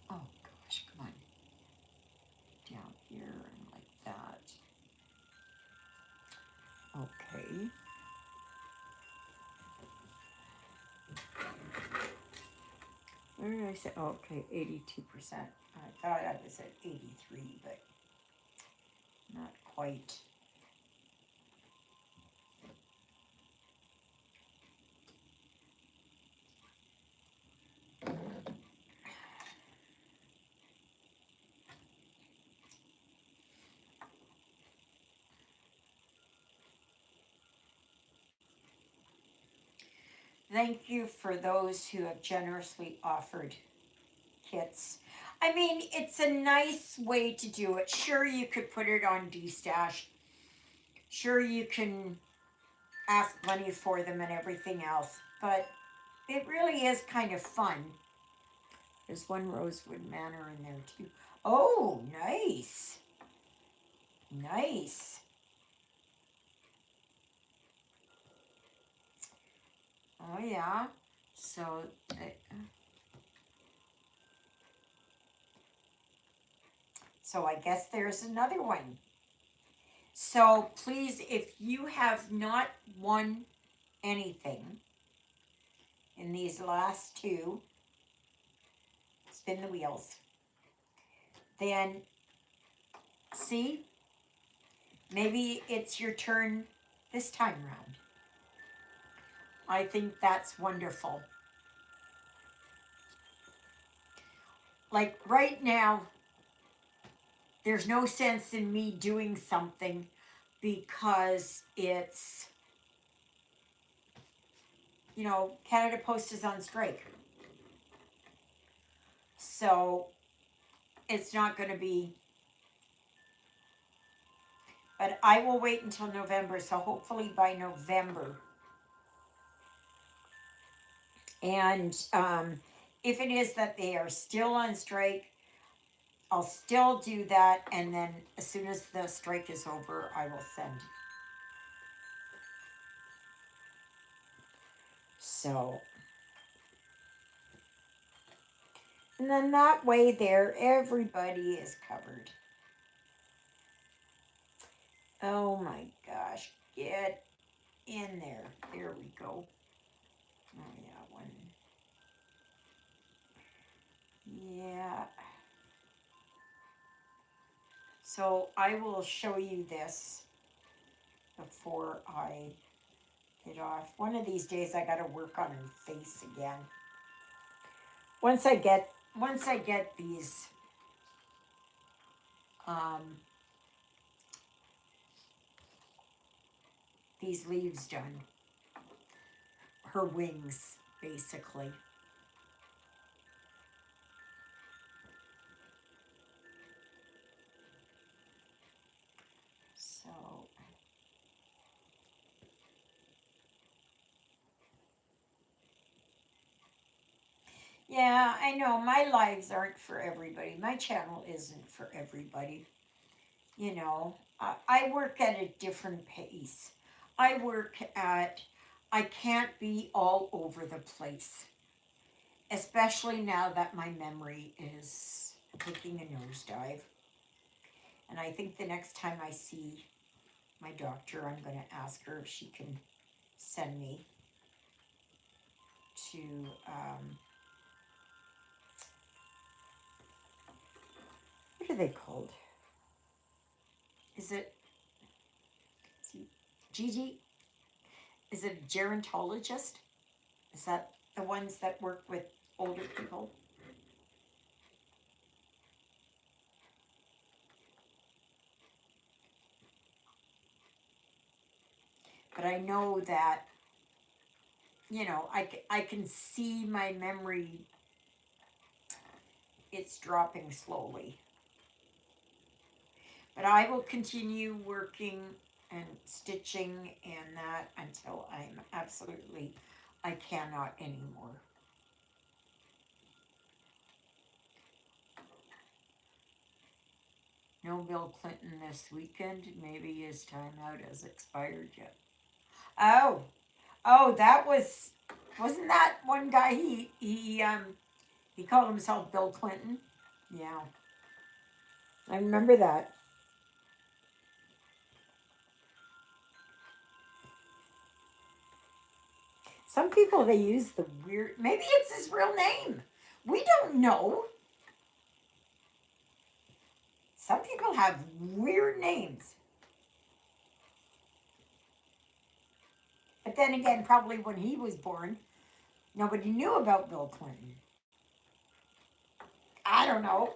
Oh gosh, come on. Down here and like that. Okay. Where did I say? Oh, okay, 82%. I thought I was at 83, but not quite. Thank you for those who have generously offered kits. I mean, it's a nice way to do it. Sure, you could put it on D-Stash. Sure, you can ask money for them and everything else. But it really is kind of fun. There's one Rosewood Manor in there too. Oh, nice. Nice. Oh, yeah. So, so I guess there's another one. So please, if you have not won anything in these last two, spin the wheels. Then, see, maybe it's your turn this time round. I think that's wonderful. Like right now, there's no sense in me doing something because it's, Canada Post is on strike. So it's not going to be, but I will wait until November. So hopefully by November. And if it is that they are still on strike, I'll still do that. And then as soon as the strike is over, I will send. So, and then that way there, everybody is covered. Oh my gosh, get in there. There we go. Oh yeah, one. Yeah. So I will show you this before I get off. One of these days I gotta work on her face again. Once I get um these leaves done. Her wings, basically. So yeah, I know my lives aren't for everybody. My channel isn't for everybody. I work at a different pace. I can't be all over the place, especially now that my memory is taking a nosedive. And I think the next time I see my doctor, I'm going to ask her if she can send me to, what are they called? Is it, see, Gigi? Is it a gerontologist? Is that the ones that work with older people? But I know that, I can see my memory, it's dropping slowly. But I will continue working and stitching and that until I'm absolutely, I cannot anymore. No Bill Clinton this weekend. Maybe his time out has expired yet. Oh, that wasn't that one guy? He called himself Bill Clinton. Yeah, I remember that. Some people they use the weird. Maybe it's his real name. We don't know. Some people have weird names. But then again, probably when he was born, nobody knew about Bill Clinton. I don't know.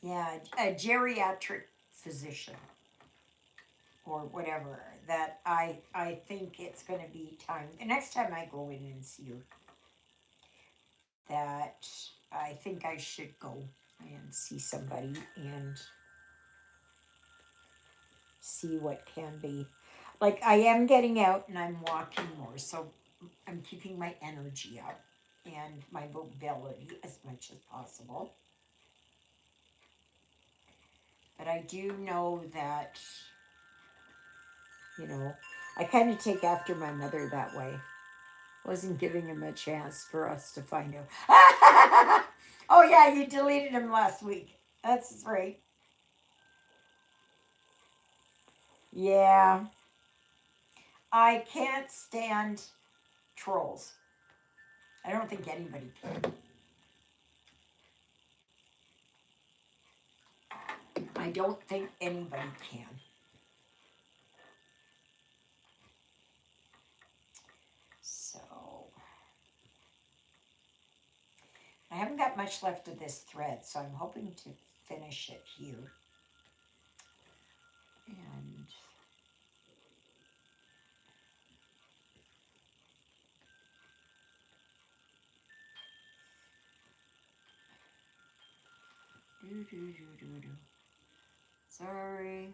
Yeah, a geriatric physician or whatever. That I think it's going to be time. The next time I go in and see her, that I think I should go. and see somebody and see what can be. Like, I am getting out and I'm walking more, so I'm keeping my energy up and my mobility as much as possible. But I do know that, you know, I kind of take after my mother that way. Wasn't giving him a chance for us to find out. Oh, yeah, you deleted him last week. That's right. Yeah, I can't stand trolls. I don't think anybody can. I don't think anybody can. So, I haven't got much left of this thread, so I'm hoping to finish it here. And sorry,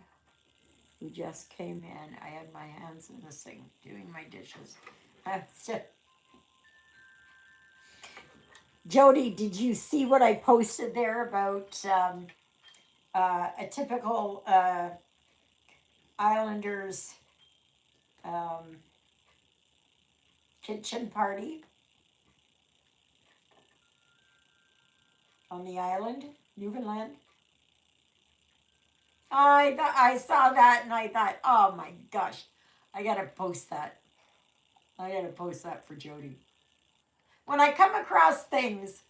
who just came in. I had my hands in the sink doing my dishes. Jody, did you see what I posted there about a typical Islanders um, kitchen party on the island, Newfoundland? I saw that and I thought, oh my gosh, I gotta post that. I gotta post that for Jody. When I come across things,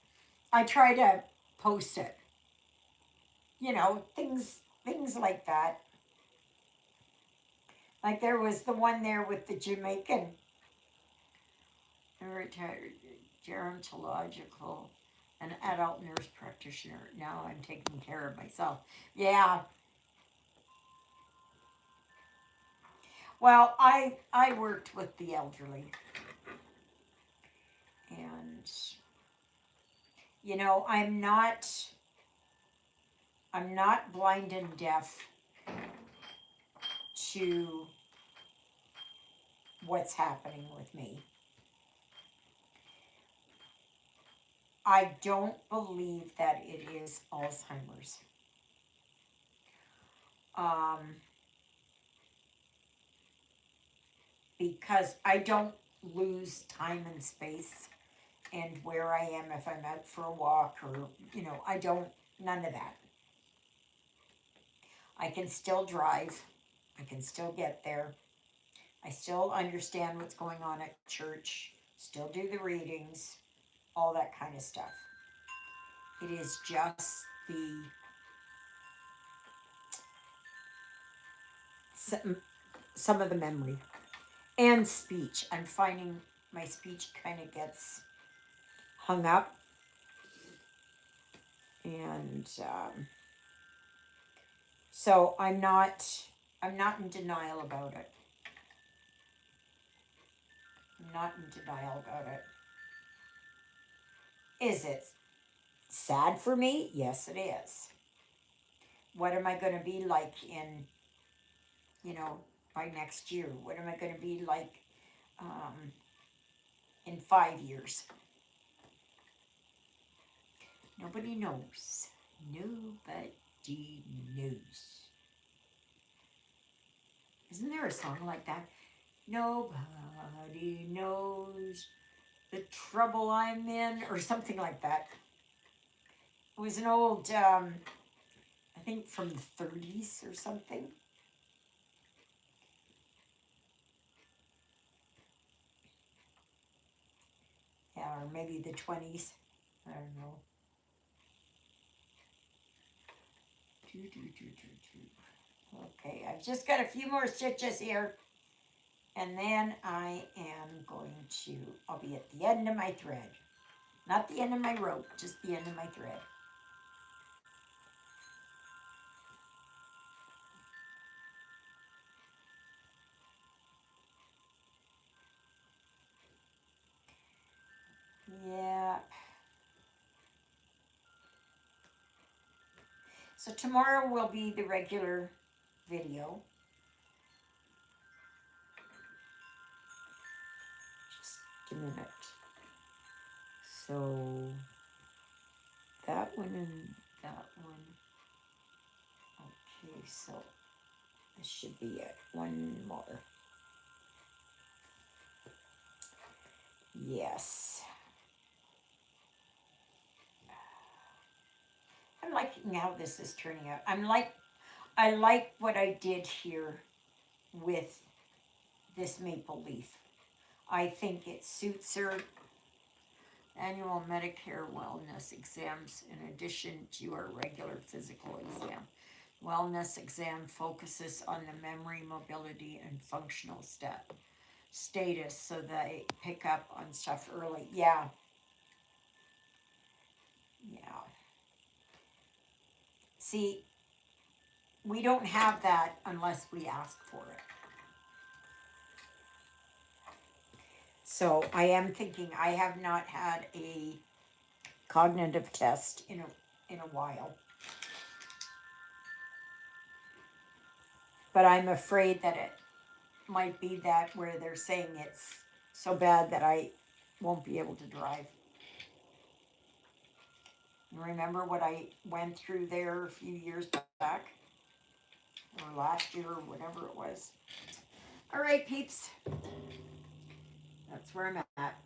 I try to post it. You know, things like that. Like there was the one there with the Jamaican retired gerontological an adult nurse practitioner. Now I'm taking care of myself. Yeah. Well, I worked with the elderly, and you know I'm not blind and deaf to what's happening with me. I don't believe that it is Alzheimer's. Um, because I don't lose time and space and where I am if I'm out for a walk or, I don't, none of that. I can still drive, I can still get there, I still understand what's going on at church, still do the readings, all that kind of stuff. It is just some, some of the memory and speech. I'm finding my speech kind of gets hung up, and so I'm not in denial about it. I'm not in denial about it. Is it sad for me? Yes, it is. What am I going to be like you know, by next year? What am I going to be like um, in 5 years? Nobody knows. Nobody knows. Isn't there a song like that? Nobody knows the trouble I'm in, or something like that. It was an old, I think from the 30s or something. Yeah, or maybe the 20s. I don't know. Okay, I've just got a few more stitches here. And then I am going to, I'll be at the end of my thread. Not the end of my rope, just the end of my thread. Yeah. So tomorrow will be the regular video. Just a minute. So that one and that one. Okay, so this should be it. One more. Yes. I'm liking how this is turning out. I like what I did here with this maple leaf. I think it suits her. Annual Medicare wellness exams in addition to our regular physical exam. Wellness exam focuses on the memory, mobility, and functional status so they pick up on stuff early. Yeah. Yeah. See, we don't have that unless we ask for it. So I am thinking I have not had a cognitive test in a while. But I'm afraid that it might be that where they're saying it's so bad that I won't be able to drive. Remember what I went through there a few years back? Or last year, or whatever it was. All right, peeps. That's where I'm at.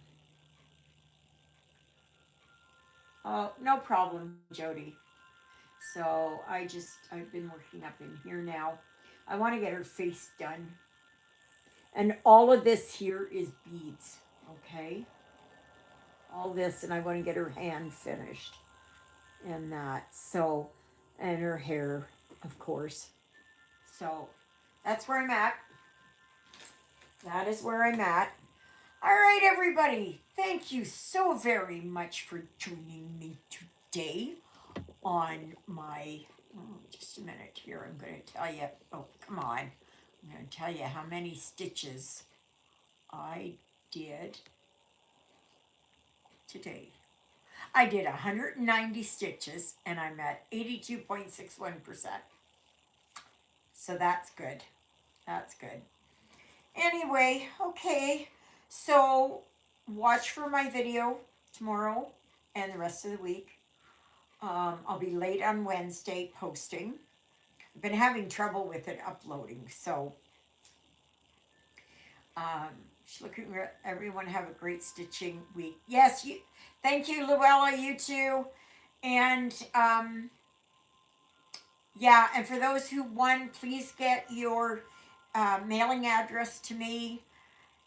Oh, no problem, Jody. So I've been working up in here now. I want to get her face done. And all of this here is beads, okay? All this, and I want to get her hand finished. And that, so, and her hair, of course. So, that's where I'm at. That is where I'm at. All right, everybody. Thank you so very much for joining me today on my. Oh, just a minute here. I'm going to tell you. Oh, come on. I'm going to tell you how many stitches I did today. I did 190 stitches and I'm at 82.61%. So that's good. That's good. Anyway, okay. So watch for my video tomorrow and the rest of the week. I'll be late on Wednesday posting. I've been having trouble with it uploading, so just looking. Everyone have a great stitching week. Yes, you. Thank you, Luella. You too, and yeah. And for those who won, please get your mailing address to me,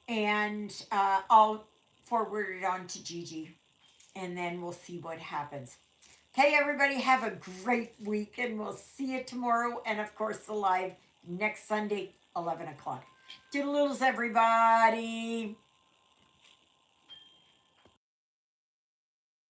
and I'll forward it on to Gigi, and then we'll see what happens. Okay, everybody, have a great week, and we'll see you tomorrow, and of course, the live next Sunday, 11 o'clock. Doodle-oodles, everybody.